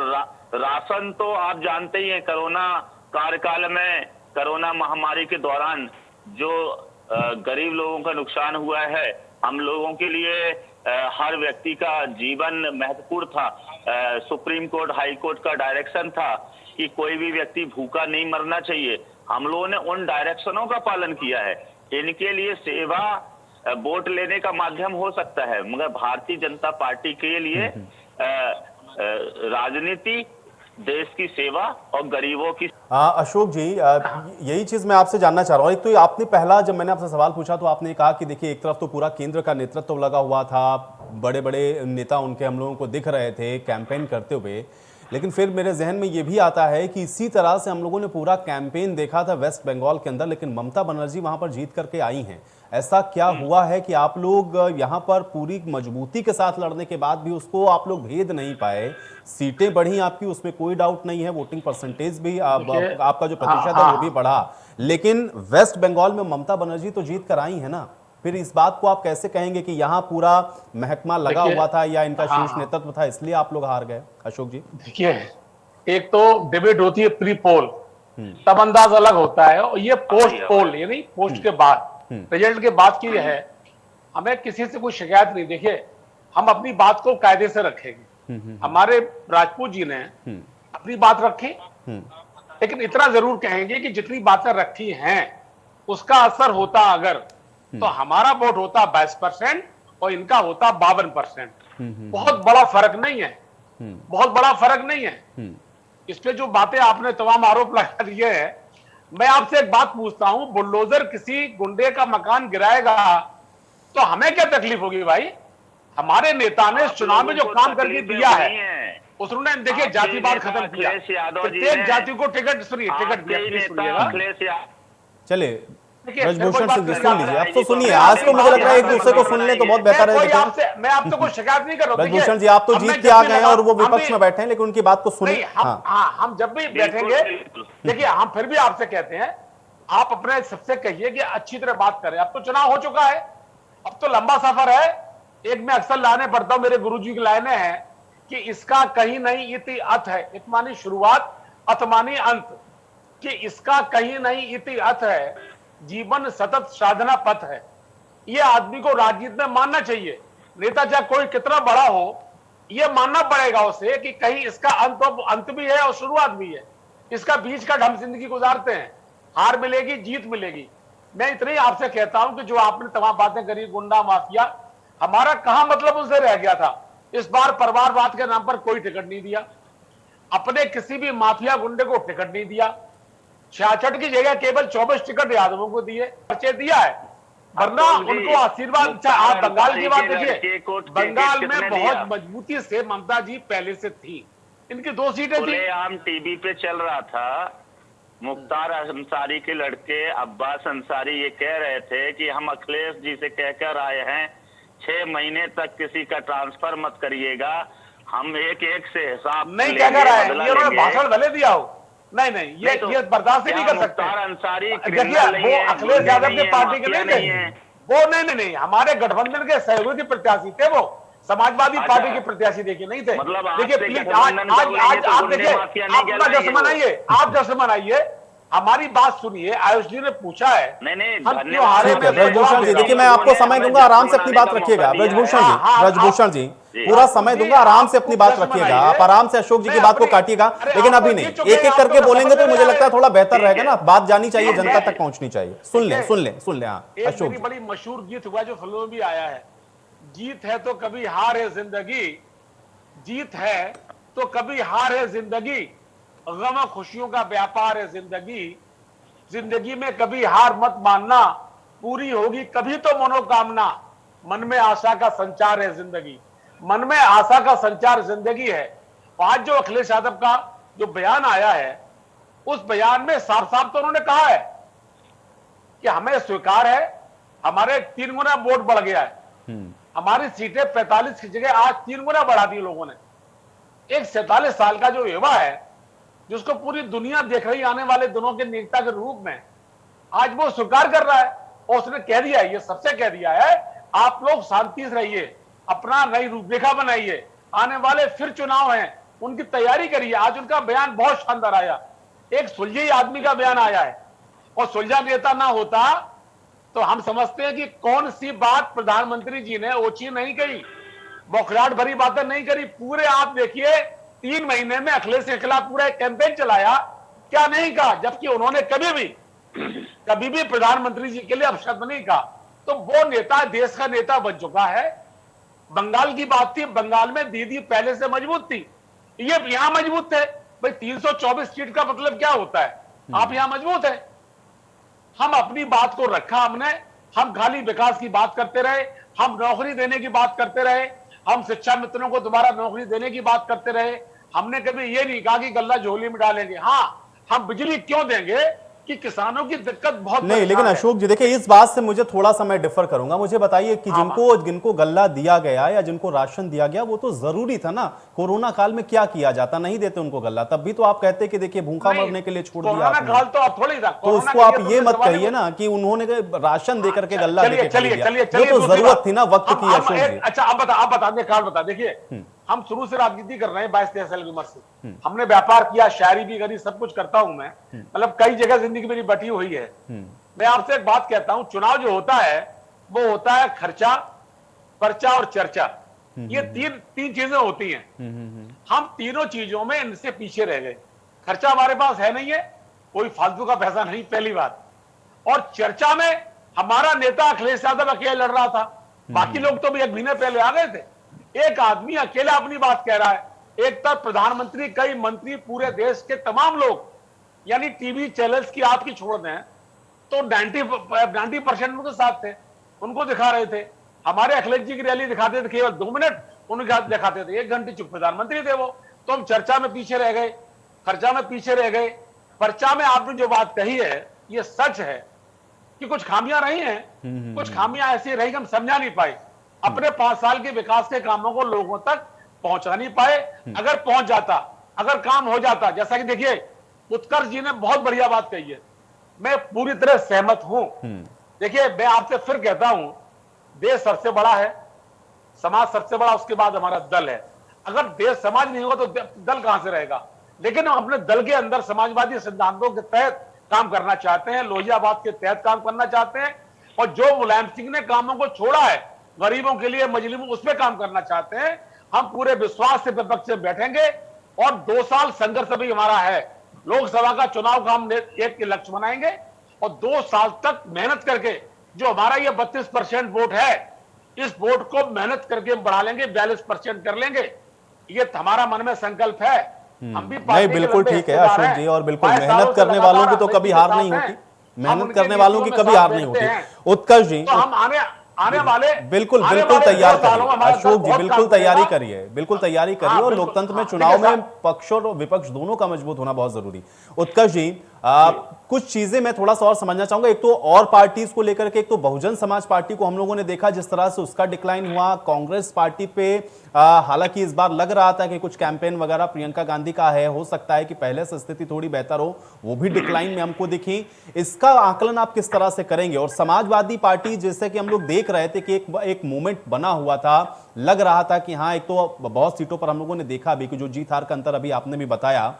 राशन तो आप जानते ही हैं, कोरोना कार्यकाल में, कोरोना महामारी के दौरान जो गरीब लोगों का नुकसान हुआ है, हम लोगों के लिए हर व्यक्ति का जीवन महत्वपूर्ण था। सुप्रीम कोर्ट, हाई कोर्ट का डायरेक्शन था कि कोई भी व्यक्ति भूखा नहीं मरना चाहिए। हम लोगों ने उन डायरेक्शनों का पालन किया है। इनके लिए सेवा वोट लेने का माध्यम हो सकता है, मगर भारतीय जनता पार्टी के लिए राजनीति देश की सेवा और गरीबों की। अशोक जी, यही चीज मैं आपसे जानना चाह रहा हूँ। एक तो आपने पहला, जब मैंने आपसे सवाल पूछा तो आपने कहा कि देखिए, एक तरफ तो पूरा केंद्र का नेतृत्व लगा हुआ था, बड़े बड़े नेता उनके हम लोगों को दिख रहे थे कैंपेन करते हुए, लेकिन फिर मेरे जहन में ये भी आता है कि इसी तरह से हम लोगों ने पूरा कैंपेन देखा था वेस्ट बंगाल के अंदर, लेकिन ममता बनर्जी वहां पर जीत करके आई हैं। ऐसा क्या हुआ है कि आप लोग यहाँ पर पूरी मजबूती के साथ लड़ने के बाद भी उसको आप लोग भेद नहीं पाए? सीटें बढ़ी आपकी, उसमें कोई डाउट नहीं है, वोटिंग परसेंटेज भी आपका जो प्रतिशत है वो भी बढ़ा, लेकिन वेस्ट बंगाल में ममता बनर्जी तो जीत कर आई है ना। फिर इस बात को आप कैसे कहेंगे कि यहाँ पूरा महकमा लगा हुआ था या इनका शीर्ष नेतृत्व था, इसलिए आप लोग हार गए? अशोक जी देखिए, एक तो डिबेट होती है प्री पोल, तब अंदाज अलग होता है, और ये पोस्ट पोल, यानी पोस्ट के बाद, रिजल्ट के बाद की है। हमें किसी से कोई शिकायत नहीं। देखिए, हम अपनी बात को कायदे से रखेंगे। हमारे राजपूत जी ने अपनी बात रखी, लेकिन इतना जरूर कहेंगे कि जितनी बातें रखी हैं उसका असर होता अगर, तो हमारा वोट होता 22% और इनका होता 52%। बहुत बड़ा फर्क नहीं है, बहुत बड़ा फर्क नहीं है। इस पे जो बातें आपने तमाम आरोप लगा दिए हैं, मैं आपसे एक बात पूछता हूं, बुलडोजर किसी गुंडे का मकान गिराएगा तो हमें क्या तकलीफ होगी भाई? हमारे नेता ने चुनाव में जो काम करके दिया है, उसने देखिए जातिवाद खत्म किया, प्रत्येक जाति को टिकट, सुनिए, टिकट दिया। चले ब्रजभूषण सिंह सुन लीजिए, अब तो सुनिए, आज तो मुझे लग रहा है एक दूसरे को सुन ले तो बहुत बेहतर है। मैं आपसे कोई शिकायत नहीं कर रहा हूं। ब्रजभूषण जी, आप तो जीत के आ गए हैं और वो विपक्ष में बैठे हैं, लेकिन उनकी बात को सुनिए। हम जब भी बैठेंगे, देखिए, हम फिर भी आपसे कहते हैं, आप अपने सबसे कहिए कि अच्छी तरह बात करें। अब तो चुनाव हो चुका है, अब तो लंबा सफर है। एक मैं अक्सर लाने पड़ता हूं, मेरे गुरुजी की लाइनें हैं कि इसका कहीं नहीं इति अथ है, इत मानी शुरुआत, अथ मानी अंत, कि इसका कहीं नहीं इति अथ है, जीवन सतत साधना पथ है। ये आदमी को राजनीति में मानना चाहिए। नेता चाहे कोई कितना बड़ा हो, ये मानना पड़ेगा उसे कि कहीं इसका अंत भी है और शुरुआत भी है। इसका बीच का हम जिंदगी गुजारते हैं, हार मिलेगी जीत मिलेगी। मैं इतनी ही आपसे कहता हूं कि जो आपने तमाम बातें करी, गुंडा माफिया, हमारा कहां मतलब उनसे रह गया था। इस बार परिवारवाद के नाम पर कोई टिकट नहीं दिया, अपने किसी भी माफिया गुंडे को टिकट नहीं दिया। 66 की जगह केवल 24 टिकट यादवों को दिए, परिचय दिया है, वरना उनको आशीर्वाद। आप बंगाल की बात देखिए, बंगाल में बहुत मजबूती से ममता जी पहले से थी, इनकी 2 सीटें थी। आम टीवी पे चल रहा था, मुख्तार अंसारी के लड़के अब्बास अंसारी ये कह रहे थे कि हम अखिलेश जी से कहकर आए हैं 6 महीने तक किसी का ट्रांसफर मत करिएगा, हम एक एक से हिसाब नहीं कहकर आए, ये उन्होंने भाषण भले दिया हो, नहीं ये बर्दाश्त नहीं कर सकते। अंसारी देखिए वो अखिलेश यादव की पार्टी के नहीं थे, वो नहीं हमारे गठबंधन के सहयोगी प्रत्याशी थे, वो समाजवादी पार्टी के प्रत्याशी देखिए नहीं थे। देखिए प्लीज आज आप देखिए, अपना जश्न मनाइए, आप जश्न मनाइए, हमारी बात सुनिए। आयुष जी ने पूछा है, ब्रजभूषण जी देखिए मैं आपको समय दूंगा, आराम से अपनी बात रखिएगा। ब्रजभूषण जी पूरा समय दूंगा, आराम से अपनी बात रखिएगा। आप आराम से अशोक जी की बात को काटिएगा, लेकिन अभी नहीं, एक एक करके बोलेंगे तो मुझे लगता है थोड़ा बेहतर रहेगा ना, बात जानी चाहिए, जनता तक पहुंचनी चाहिए। सुन ले। हाँ अशोक, बड़ी मशहूर गीत हुआ जो फिल्मों में भी आया है, जीत है तो कभी हार है जिंदगी, जीत है तो कभी हार है जिंदगी, गम खुशियों का व्यापार है जिंदगी, जिंदगी में कभी हार मत मानना, पूरी होगी कभी तो मनोकामना, मन में आशा का संचार है जिंदगी, मन में आशा का संचार जिंदगी है। आज जो अखिलेश यादव का जो बयान आया है, उस बयान में साफ साफ तो उन्होंने कहा है कि हमें स्वीकार है, हमारे 3 गुना वोट बढ़ गया है, हमारी सीटें 45 की जगह आज 3 गुना बढ़ा दी लोगों ने। एक 47 साल का जो युवा है, जिसको पूरी दुनिया देख रही आने वाले दिनों के नेता के रूप में, आज वो स्वीकार कर रहा है और उसने कह दिया है, ये सबसे कह दिया है, आप लोग शांति से रहिए, अपना नई रूपरेखा बनाइए, आने वाले फिर चुनाव हैं, उनकी तैयारी करिए। आज उनका बयान बहुत शानदार आया, एक सुलझे आदमी का बयान आया है, और सुलझा नेता ना होता तो हम समझते हैं कि कौन सी बात प्रधानमंत्री जी ने ओछी नहीं कही, बौखलाहट भरी बातें नहीं करी। पूरे आप देखिए 3 महीने में अखिलेश के खिलाफ पूरा एक कैंपेन चलाया, क्या नहीं कहा, जबकि उन्होंने कभी भी प्रधानमंत्री जी के लिए अपशब्द नहीं कहा। तो वो नेता देश का नेता बन चुका है। बंगाल की बात थी, बंगाल में दीदी पहले से मजबूत थी, ये यहां मजबूत थे भाई। 324 सीट का मतलब क्या होता है, आप यहां मजबूत है। हम अपनी बात को रखा हमने, हम खाली विकास की बात करते रहे, हम नौकरी देने की बात करते रहे, हम शिक्षा मित्रों को दोबारा नौकरी देने की बात करते रहे। हमने कभी ये नहीं कहा कि गल्ला झोली में डालेंगे। हाँ, हम बिजली क्यों देंगे कि किसानों की दिक्कत बहुत नहीं, लेकिन अशोक जी देखिए इस बात से मुझे थोड़ा सा मैं डिफर करूंगा। मुझे बताइए कि जिनको गल्ला दिया गया या जिनको राशन दिया गया, वो तो जरूरी था ना। कोरोना काल में क्या किया जाता, नहीं देते उनको गल्ला, तब भी तो आप कहते कि देखिए भूखा मरने के लिए छोड़ दिया आपने। तो उसको आप ये मत कहिए ना कि उन्होंने राशन देकर के गल्ला देकर दिया, वो तो जरूरत थी ना वक्त की अशोक जी। अच्छा आप बता, देखिए हम शुरू से राजनीति कर रहे हैं 22-23 साल की उम्र से, हमने व्यापार किया, शायरी भी करी, सब कुछ करता हूं मैं, मतलब कई जगह जिंदगी मेरी बटी हुई है। मैं आपसे एक बात कहता हूं, चुनाव जो होता है वो होता है खर्चा, पर्चा और चर्चा, ये तीन चीजें होती हैं। हम तीनों चीजों में इनसे पीछे रह गए। खर्चा हमारे पास है नहीं है, कोई फालतू का पैसा नहीं, पहली बात। और चर्चा में हमारा नेता अखिलेश यादव अकेले लड़ रहा था, बाकी लोग तो भी 1 महीने पहले आ गए थे। एक आदमी अकेला अपनी बात कह रहा है, एक तरफ प्रधानमंत्री, कई मंत्री, पूरे देश के तमाम लोग, यानी टीवी चैनल्स की आपकी छोड़ दें तो 90% उनके साथ थे, उनको दिखा रहे थे। हमारे अखिलेश जी की रैली दिखाते थे केवल 2 मिनट, उनके हाथ दिखाते थे 1 घंटे, चुप प्रधानमंत्री थे वो। तो हम चर्चा में पीछे रह गए, खर्चा में पीछे रह गए। पर्चा में आपने जो बात कही है ये सच है कि कुछ खामियां रही हैं, कुछ खामियां ऐसी रही कि हम समझा नहीं पाए, अपने 5 साल के विकास के कामों को लोगों तक पहुंचा नहीं पाए। अगर पहुंच जाता, अगर काम हो जाता, जैसा कि देखिए उत्कर्ष जी ने बहुत बढ़िया बात कही है, मैं पूरी तरह सहमत हूं। देखिए मैं आपसे फिर कहता हूं, देश सबसे बड़ा है, समाज सबसे बड़ा, उसके बाद हमारा दल है। अगर देश समाज नहीं होगा तो दल कहां से रहेगा। लेकिन हम अपने दल के अंदर समाजवादी सिद्धांतों के तहत काम करना चाहते हैं, लोहिया बात के तहत काम करना चाहते हैं। और जो मुलायम सिंह ने कामों को छोड़ा है गरीबों के लिए, मजलूम, उसमें काम करना चाहते हैं। हम पूरे विश्वास से विपक्ष से बैठेंगे और 2 साल संघर्ष भी हमारा है। लोकसभा का चुनाव का हम एक के लक्ष्य बनाएंगे और 2 साल तक मेहनत करके जो हमारा ये 32% वोट है, इस वोट को मेहनत करके हम बढ़ा लेंगे, 42% कर लेंगे। ये हमारा मन में संकल्प है। हम भी नहीं, बिल्कुल ठीक है अशोक जी, और बिल्कुल मेहनत करने वालों की तो कभी हार नहीं होती, मेहनत करने वालों की कभी हार नहीं होती। उत्कर्ष जी, तो हम आने वाले बिल्कुल तैयार करिए अशोक जी, बिल्कुल तैयारी करिए, बिल्कुल तैयारी करिए। और लोकतंत्र में चुनाव में पक्ष और विपक्ष दोनों का मजबूत होना बहुत जरूरी। उत्कर्ष जी, कुछ चीजें मैं थोड़ा सा और समझना चाहूंगा। एक तो और पार्टीज को लेकर के, एक तो बहुजन समाज पार्टी को हम लोगों ने देखा जिस तरह से उसका डिक्लाइन हुआ। कांग्रेस पार्टी पे हालांकि इस बार लग रहा था कि कुछ कैंपेन वगैरह प्रियंका गांधी का है, हो सकता है कि पहले से स्थिति थोड़ी बेहतर हो, वो भी डिक्लाइन में हमको दिखी। इसका आकलन आप किस तरह से करेंगे? और समाजवादी पार्टी, जैसे कि हम लोग देख रहे थे कि एक मूवमेंट बना हुआ था, लग रहा था कि हाँ, एक तो बहुत सीटों पर हम लोगों ने देखा भी कि जो जीत हार का अंतर अभी आपने भी बताया,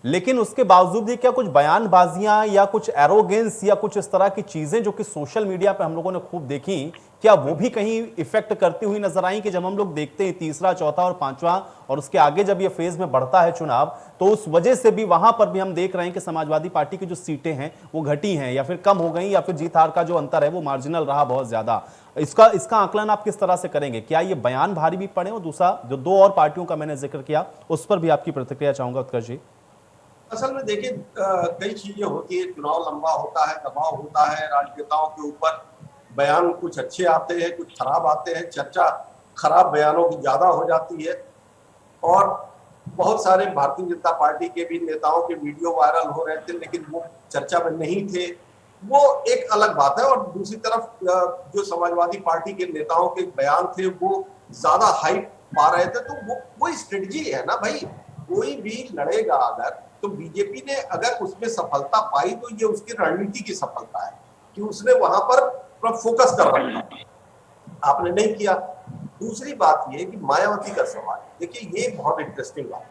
लेकिन उसके बावजूद भी क्या कुछ बयानबाजियां या कुछ एरोगेंस या कुछ इस तरह की चीजें जो कि सोशल मीडिया पे हम लोगों ने खूब देखी, क्या वो भी कहीं इफेक्ट करती हुई नजर आई? कि जब हम लोग देखते हैं तीसरा, चौथा और पांचवा और उसके आगे जब ये फेज में बढ़ता है चुनाव, तो उस वजह से भी वहां पर भी हम देख रहे हैं कि समाजवादी पार्टी की जो सीटें हैं वो घटी हैं या फिर कम हो गई, या फिर जीत हार का जो अंतर है वो मार्जिनल रहा बहुत ज्यादा। इसका आकलन आप किस तरह से करेंगे? क्या ये बयान भारी भी पड़े? और दूसरा, जो 2 और पार्टियों का मैंने जिक्र किया, उस पर भी आपकी प्रतिक्रिया चाहूंगा उत्कर्ष जी। असल में देखिए, कई चीजें होती है। चुनाव लंबा होता है, दबाव होता है राजनेताओं के ऊपर, बयान कुछ अच्छे आते हैं, कुछ खराब आते हैं, चर्चा खराब बयानों की ज्यादा हो जाती है। और बहुत सारे भारतीय जनता पार्टी के भी नेताओं के वीडियो वायरल हो रहे थे, लेकिन वो चर्चा में नहीं थे, वो एक अलग बात है। और दूसरी तरफ जो समाजवादी पार्टी के नेताओं के बयान थे वो ज्यादा हाइप पा रहे थे। तो वो स्ट्रेटजी है ना भाई, कोई भी लड़ेगा अगर, तो बीजेपी ने अगर उसमें सफलता पाई तो ये उसकी रणनीति की सफलता है कि उसने वहां पर फोकस कर रखा। आपने नहीं किया। दूसरी बात ये कि मायावती का सवाल, देखिए ये बहुत इंटरेस्टिंग बात है।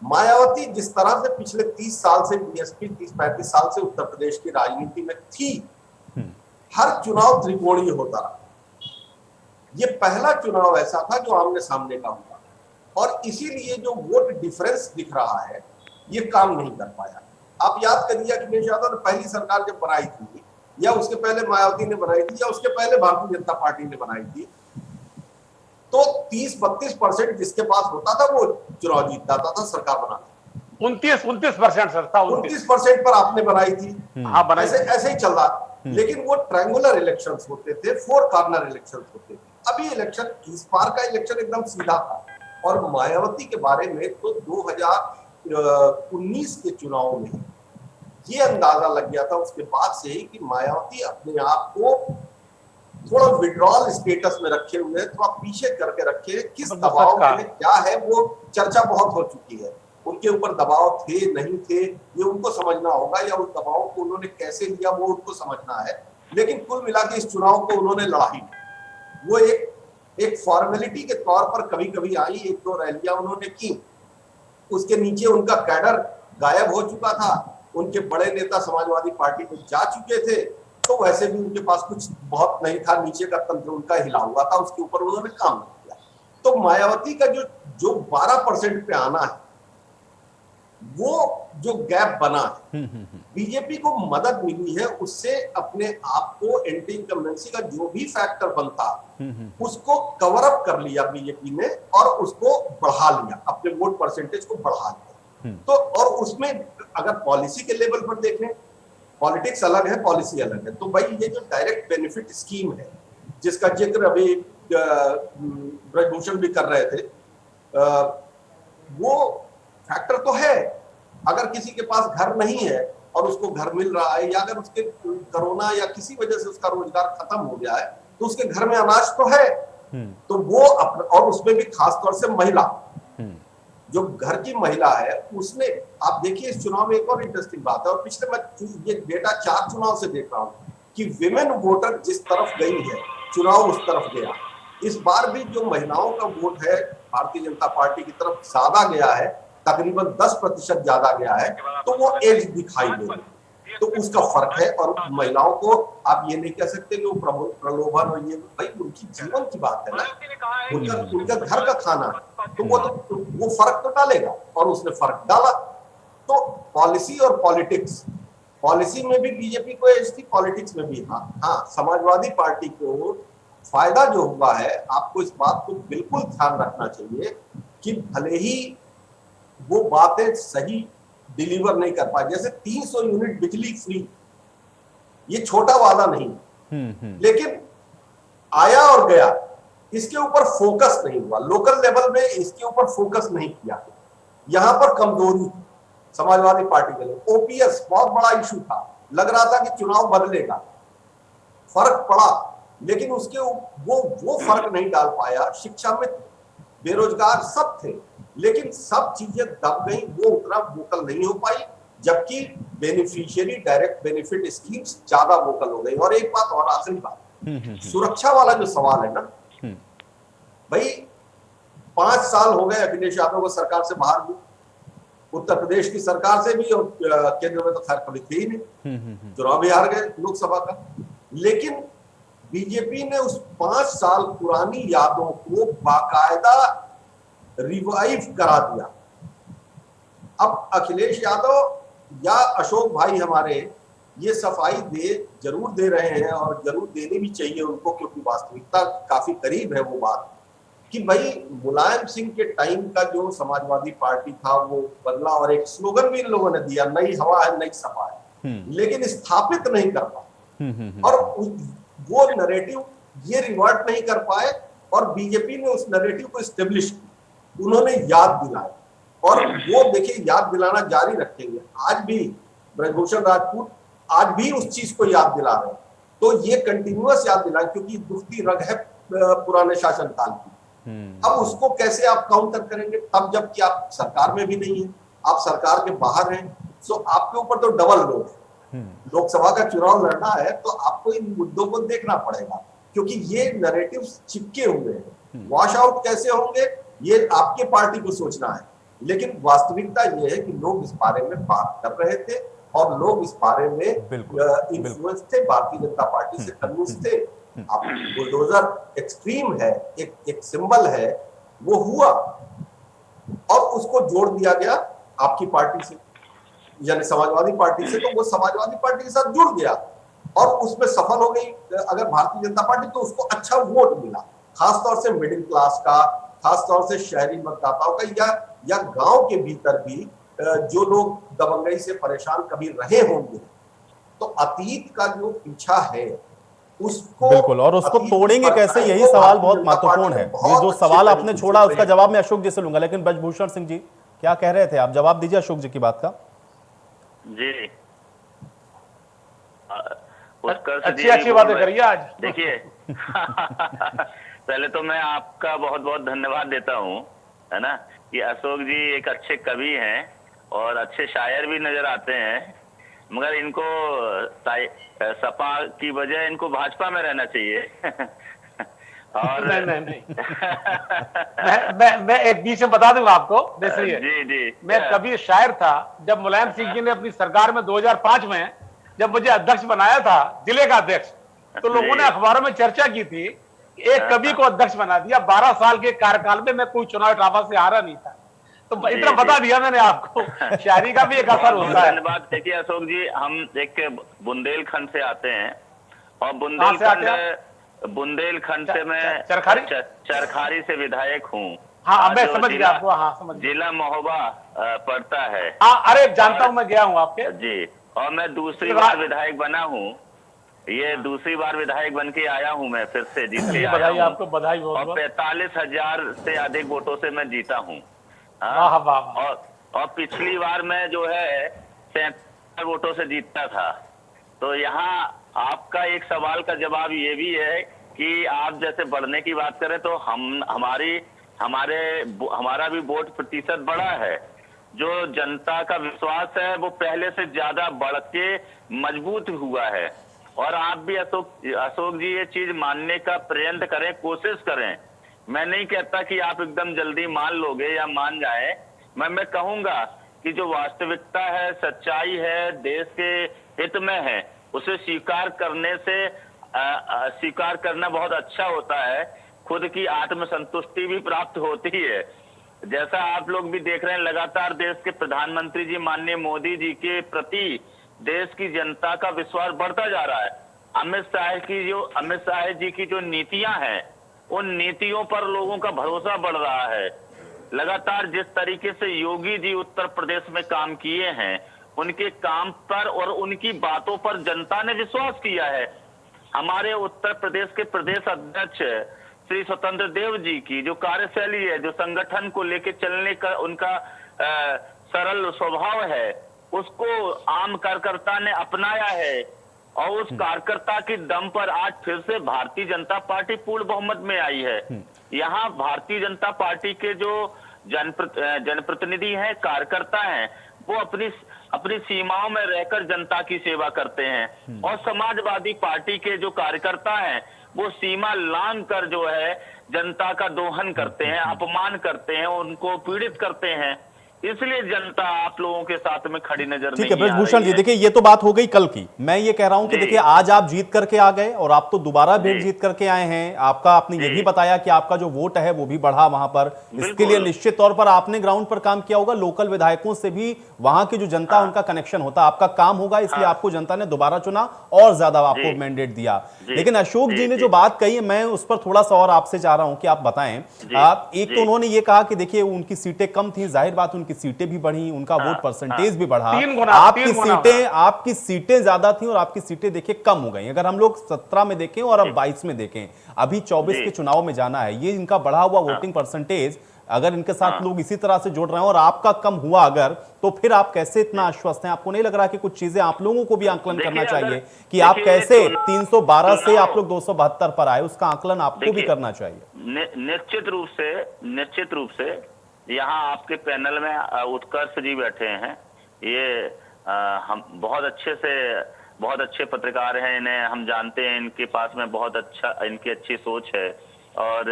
मायावती जिस तरह से पिछले 30 साल से बीएसपी 30-35 साल से उत्तर प्रदेश की राजनीति में थी, हर चुनाव त्रिकोणीय होता रहा। ये पहला चुनाव ऐसा था जो आमने सामने का हुआ, और इसीलिए जो वोट डिफरेंस दिख रहा है ये काम नहीं कर पाया। आप याद करिए अखिलेश यादव ने पहली सरकार जब बनाई थी, या उसके पहले मायावती ने बनाई थी, या उसके पहले भारतीय जनता पार्टी ने बनाई थी, तो 30-32% जिसके पास होता था वो चुनाव जीत जाता था, सरकार बनाती। 29% सर था, 29% पर आपने बनाई थी। हाँ, ऐसे ही चल रहा। लेकिन वो ट्रायंगुलर इलेक्शंस होते थे, 4 कॉर्नर इलेक्शंस होते थे। अभी इलेक्शन, इस बार का इलेक्शन एकदम सीधा था। और मायावती के बारे में तो 2019 के चुनाव में ये अंदाजा लग गया था उसके बाद से ही कि मायावती अपने आप को थोड़ा विड्रॉल स्टेटस में रखे हुए, थोड़ा पीछे करके रखे। किस दबाव में क्या है वो चर्चा बहुत हो चुकी है। उनके ऊपर दबाव थे नहीं थे ये उनको समझना होगा, या उस दबाव को उन्होंने कैसे लिया वो उनको समझना है। लेकिन कुल मिला के इस चुनाव को उन्होंने लड़ा ही। वो एक फॉर्मेलिटी के तौर पर कभी कभी आई, 1-2 रैलियां उन्होंने की, उसके नीचे उनका कैडर गायब हो चुका था, उनके बड़े नेता समाजवादी पार्टी में जा चुके थे, तो वैसे भी उनके पास कुछ बहुत नहीं था, नीचे का तंत्र उनका हिला हुआ था, उसके ऊपर उन्होंने काम नहीं किया। तो मायावती का जो 12% पे आना है, वो जो गैप बना है, बीजेपी को मदद मिली है उससे अपने आप को एंटी इनकम्बेंसी का जो भी फैक्टर बनता उसको कवर अप कर लिया बीजेपी ने, और उसको बढ़ा लिया, अपने वोट परसेंटेज को बढ़ा लिया। तो और उसमें अगर पॉलिसी के लेवल पर देखें, पॉलिटिक्स अलग है, पॉलिसी अलग है। तो भाई ये जो डायरेक्ट बेनिफिट स्कीम है जिसका जिक्र अभी ब्रजभूषण भी कर रहे थे, वो फैक्टर तो है। अगर किसी के पास घर नहीं है और उसको घर मिल रहा है, या अगर उसके कोरोना या किसी वजह से उसका रोजगार खत्म हो गया है, तो उसके घर में अनाज तो है, तो वो और उसमें भी खासतौर से महिला, जो घर की महिला है, उसने, आप देखिए इस चुनाव में एक और इंटरेस्टिंग बात है, और पिछले मैं ये डेटा 4 चुनाव से देख रहा हूँ कि विमेन वोटर जिस तरफ गई है चुनाव उस तरफ गया। इस बार भी जो महिलाओं का वोट है भारतीय जनता पार्टी की तरफ ज्यादा गया है, तकरीबन 10% ज्यादा गया है, तो वो एज दिखाई दे रही है। तो उसका फर्क है। और महिलाओं को आप ये नहीं कह सकते कि वो प्रलोभन और ये, भाई उनकी जीवन की बात है ना, उनका घर का खाना, तो वो फर्क तो डालेगा, और उसने फर्क डाला। तो पॉलिसी और पॉलिटिक्स, पॉलिसी में भी बीजेपी को एज थी, पॉलिटिक्स में भी। हाँ, समाजवादी पार्टी को फायदा जो हुआ है, आपको इस बात को बिल्कुल ध्यान रखना चाहिए कि भले ही वो बातें सही डिलीवर नहीं कर पाए, जैसे 300 यूनिट बिजली फ्री, ये छोटा वादा नहीं, लेकिन आया और गया, इसके ऊपर फोकस नहीं हुआ, लोकल लेवल में इसके ऊपर फोकस नहीं किया। यहां पर कमजोरी समाजवादी पार्टी के लिए। ओपीएस बहुत बड़ा इशू था, लग रहा था कि चुनाव बदलेगा, फर्क पड़ा, लेकिन उसके वो फर्क नहीं डाल पाया। शिक्षा में बेरोजगार सब थे, लेकिन सब चीजें दब गई, वो उतना वोकल नहीं हो पाई, जबकि बेनिफिशियरी डायरेक्ट बेनिफिट स्कीम्स ज्यादा वोकल हो गई। और एक बात और, आखिरी बात, सुरक्षा वाला जो सवाल है ना भाई, 5 साल हो गए अखिलेश यादव को सरकार से बाहर भी, उत्तर प्रदेश की सरकार से भी, और केंद्र में तो खैर कभी थी ही नहीं, चुनाव भी हार गए लोकसभा का। लेकिन बीजेपी ने उस 5 साल पुरानी यादों को बाकायदा रिवाइव करा दिया। अब अखिलेश यादव या अशोक भाई हमारे ये सफाई जरूर दे रहे हैं, और जरूर देनी भी चाहिए उनको, क्योंकि वास्तविकता काफी करीब है वो बात, कि भाई मुलायम सिंह के टाइम का जो समाजवादी पार्टी था वो बदला, और एक स्लोगन भी इन लोगों ने दिया, नई हवा है नई सपा है, लेकिन स्थापित नहीं कर पाए, और वो नैरेटिव ये रिवर्ट नहीं कर पाए, और बीजेपी ने उस नैरेटिव को एस्टेब्लिश किया, उन्होंने याद दिलाया, और वो देखिए याद दिलाना जारी रखेंगे। आज भी ब्रजभूषण राजपूत आज भी उस चीज को याद दिला रहे हैं, तो ये कंटिन्यूअस याद दिलाए, क्योंकि दुखती रग है पुराने शासनकाल की। अब उसको कैसे आप काउंटर करेंगे, तब जबकि आप सरकार में भी नहीं है, आप सरकार के बाहर हैं, सो आपके ऊपर तो डबल लोड है। लोकसभा का चुनाव लड़ना है तो आपको इन मुद्दों को देखना पड़ेगा, क्योंकि ये नैरेटिव्स चिपके हुए हैं। वॉश आउट कैसे होंगे ये आपके पार्टी को सोचना है, लेकिन वास्तविकता ये है कि लोग इस बारे में बात कर रहे थे, और लोग इस बारे में इन्फ्लुएंस थे, भारतीय जनता पार्टी से कन्विंस थे। अब बुलडोजर एक्सट्रीम है, एक सिंबल है, वो हुआ, और उसको जोड़ दिया गया आपकी पार्टी से, यानी समाजवादी पार्टी से, तो वो समाजवादी पार्टी के साथ जुड़ गया, और उसमें सफल हो गई अगर भारतीय जनता पार्टी, तो उसको अच्छा वोट मिला, खासतौर से मिडिल क्लास का, खासतौर से शहरी मतदाताओं का, या गांव के भीतर भी जो लोग दबंगई से परेशान कभी रहे होंगे। तो अतीत का जो पीछा है उसको, बिल्कुल, और उसको तोड़ेंगे कैसे, यही सवाल बहुत महत्वपूर्ण है। ये जो सवाल आपने छोड़ा उसका जवाब मैं अशोक जी से लूंगा, लेकिन ब्रजभूषण सिंह जी क्या कह रहे थे, आप जवाब दीजिए अशोक जी की बात का। जी, अच्छी बातें करिए आज। देखिए पहले तो मैं आपका बहुत बहुत धन्यवाद देता हूँ, है ना, कि अशोक जी एक अच्छे कवि हैं और अच्छे शायर भी नजर आते हैं, मगर इनको सपा की बजाय इनको भाजपा में रहना चाहिए। और नहीं मैं एक बीच में बता दूंगा आपको, देखिए जी मैं कभी शायर था जब मुलायम सिंह जी ने अपनी सरकार में 2005 में जब मुझे अध्यक्ष बनाया था, जिले का अध्यक्ष, तो लोगों ने अखबारों में चर्चा की थी, एक कवि को अध्यक्ष बना दिया। 12 साल के कार्यकाल में मैं कोई चुनाव ड्रामा से हारा नहीं था, तो इतना बता दिया मैंने आपको, शायरी का भी एक असर होता है। धन्यवाद। देखिए अशोक जी, हम एक बुंदेलखंड से आते हैं, और बुंदेलखंड से मैं चरखारी से विधायक हूँ। हाँ, मैं समझ गया आपको। हाँ, समझ गया। जिला महोबा पड़ता है। हाँ, अरे जानता हूँ, मैं गया हूँ आपके। जी, और मैं दूसरी बार विधायक बना हूँ, ये दूसरी बार विधायक बन के आया हूँ मैं, फिर से जीत के आया हूँ। आपको बधाई बहुत। और 45,000 से अधिक वोटों से मैं जीता हूँ। वाह वाह। और पिछली बार मैं जो है 73 वोटों से जीतता था। तो यहाँ आपका एक सवाल का जवाब ये भी है कि आप जैसे बढ़ने की बात करें तो हमारा भी वोट प्रतिशत बढ़ा है। जो जनता का विश्वास है वो पहले से ज्यादा बढ़ के मजबूत हुआ है। और आप भी अशोक जी ये चीज मानने का प्रयत्न करें, कोशिश करें। मैं नहीं कहता कि आप एकदम जल्दी मान लोगे या मान जाए। मैं कहूंगा कि जो वास्तविकता है, सच्चाई है, देश के हित में है, उसे स्वीकार करने से स्वीकार करना बहुत अच्छा होता है। खुद की आत्मसंतुष्टि भी प्राप्त होती है। जैसा आप लोग भी देख रहे हैं, लगातार देश के प्रधानमंत्री जी माननीय मोदी जी के प्रति देश की जनता का विश्वास बढ़ता जा रहा है। अमित शाह जी की जो नीतियां हैं, उन नीतियों पर लोगों का भरोसा बढ़ रहा है। लगातार जिस तरीके से योगी जी उत्तर प्रदेश में काम किए हैं, उनके काम पर और उनकी बातों पर जनता ने विश्वास किया है। हमारे उत्तर प्रदेश के प्रदेश अध्यक्ष श्री स्वतंत्र देव जी की जो कार्यशैली है, जो संगठन को लेकर चलने का उनका सरल स्वभाव है, उसको आम कार्यकर्ता ने अपनाया है और उस कार्यकर्ता के दम पर आज फिर से भारतीय जनता पार्टी पूर्ण बहुमत में आई है। यहाँ भारतीय जनता पार्टी के जो जनप्रतिनिधि हैं, कार्यकर्ता हैं, वो अपनी सीमाओं में रहकर जनता की सेवा करते हैं। और समाजवादी पार्टी के जो कार्यकर्ता हैं, वो सीमा लांघ कर जो है जनता का दोहन करते हैं, अपमान करते हैं, उनको पीड़ित करते हैं। इसलिए जनता आप लोगों के साथ में खड़ी नजर नहीं आ रही है। ठीक है ब्रजभूषण जी, देखिए ये तो बात हो गई कल की। मैं ये कह रहा हूं कि देखिए आज आप जीत करके आ गए और आप तो दोबारा फिर जीत करके आए हैं। आपने ये भी बताया कि आपका जो वोट है वो भी बढ़ा वहां पर। इसके लिए निश्चित तौर पर आपने ग्राउंड पर काम किया होगा, लोकल विधायकों से भी वहां की जो जनता उनका कनेक्शन होता, आपका काम होगा, इसलिए आपको जनता ने दोबारा चुना और ज्यादा आपको मैंडेट दिया। लेकिन अशोक जी ने जो बात कही, मैं उस पर थोड़ा सा और आपसे चाह रहा हूं कि आप बताएं। एक तो उन्होंने ये कहा कि देखिए उनकी सीटें कम थी, जाहिर बात उनकी सीटें भी बढ़ी, उनका वोट परसेंटेज भी बढ़ा। आपकी सीटें ज्यादा थी और आपकी सीटें देखिए कम हो गई। अगर हम लोग 17 में देखें और अब 22 में देखें, अभी 24 के चुनाव में जाना है, ये इनका बढ़ा हुआ वोटिंग परसेंटेज अगर इनके साथ लोग इसी तरह से जोड़ रहे हैं और आपका कम हुआ अगर, तो फिर आप कैसे इतना आश्वस्त हैं? आपको नहीं लग रहा कि कुछ चीजें आप लोगों को भी आंकलन करना चाहिए कि आप कैसे 312 से आप लोग 272 पर आए? उसका आंकलन आपको भी करना चाहिए। निश्चित रूप से यहाँ आपके पैनल में उत्कर्ष जी बैठे हैं। ये हम बहुत अच्छे पत्रकार हैं, इन्हें हम जानते हैं, इनके पास में इनकी अच्छी सोच है और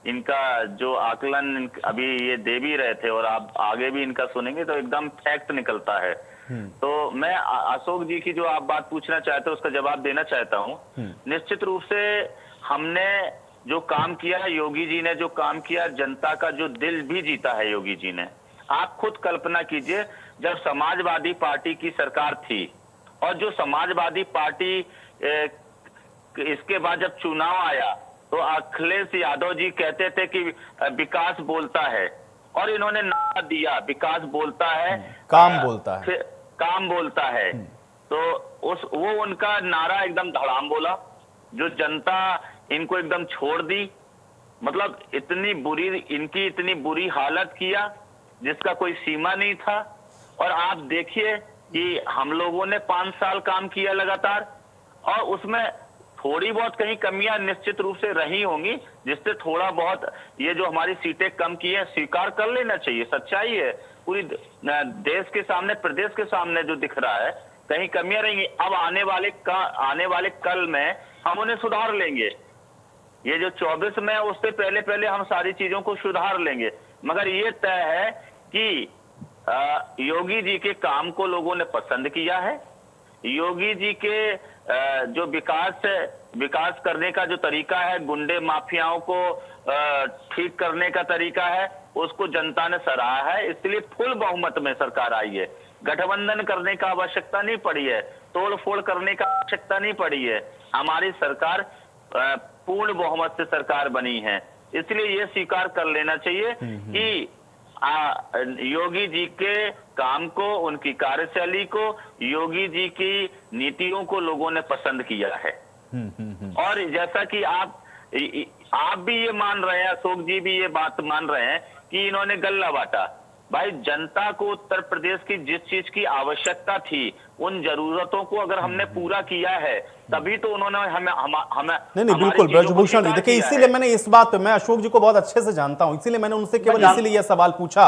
इनका जो आकलन अभी ये दे भी रहे थे और आप आगे भी इनका सुनेंगे तो एकदम फैक्ट निकलता है। तो मैं अशोक जी की जो आप बात पूछना चाहते हो उसका जवाब देना चाहता हूँ। निश्चित रूप से हमने जो काम किया है, योगी जी ने जो काम किया, जनता का जो दिल भी जीता है योगी जी ने। आप खुद कल्पना कीजिए, जब समाजवादी पार्टी की सरकार थी और जो समाजवादी पार्टी इसके बाद जब चुनाव आया तो अखिलेश यादव जी कहते थे कि विकास बोलता है और इन्होंने नारा दिया, विकास बोलता है, काम बोलता है, काम बोलता है। तो वो उनका नारा एकदम धड़ाम बोला, जो जनता इनको एकदम छोड़ दी। मतलब इनकी इतनी बुरी हालत किया जिसका कोई सीमा नहीं था। और आप देखिए कि हम लोगों ने 5 साल काम किया लगातार और उसमें थोड़ी बहुत कहीं कमियां निश्चित रूप से रही होंगी, जिससे थोड़ा बहुत ये जो हमारी सीटें कम की है स्वीकार कर लेना चाहिए। सच्चाई है, पूरी देश के सामने, प्रदेश के सामने जो दिख रहा है, कहीं कमियां रहेंगी। अब आने वाले कल में हम उन्हें सुधार लेंगे। ये जो 24 में उससे पहले हम सारी चीजों को सुधार लेंगे। मगर ये तय है कि योगी जी के काम को लोगों ने पसंद किया है। योगी जी के जो विकास करने का जो तरीका है, गुंडे माफियाओं को ठीक करने का तरीका है, उसको जनता ने सराहा है। इसलिए फुल बहुमत में सरकार आई है। गठबंधन करने का आवश्यकता नहीं पड़ी है, तोड़ फोड़ करने का आवश्यकता नहीं पड़ी है। हमारी सरकार पूर्ण बहुमत से सरकार बनी है। इसलिए ये स्वीकार कर लेना चाहिए कि योगी जी के काम को, उनकी कार्यशैली को, योगी जी की नीतियों को लोगों ने पसंद किया है। और जैसा कि आप भी ये मान रहे हैं, अशोक जी भी ये बात मान रहे हैं कि इन्होंने गल्ला बांटा। भाई, जनता को उत्तर प्रदेश की जिस चीज की आवश्यकता थी उन जरूरतों को अगर हमने पूरा किया है तभी तो उन्होंने हमें नहीं बिल्कुल ब्रजभूषण जी, देखिए इसीलिए मैंने इस बात पे, मैं अशोक जी को बहुत अच्छे से जानता हूं, इसीलिए मैंने उनसे केवल इसीलिए यह सवाल पूछा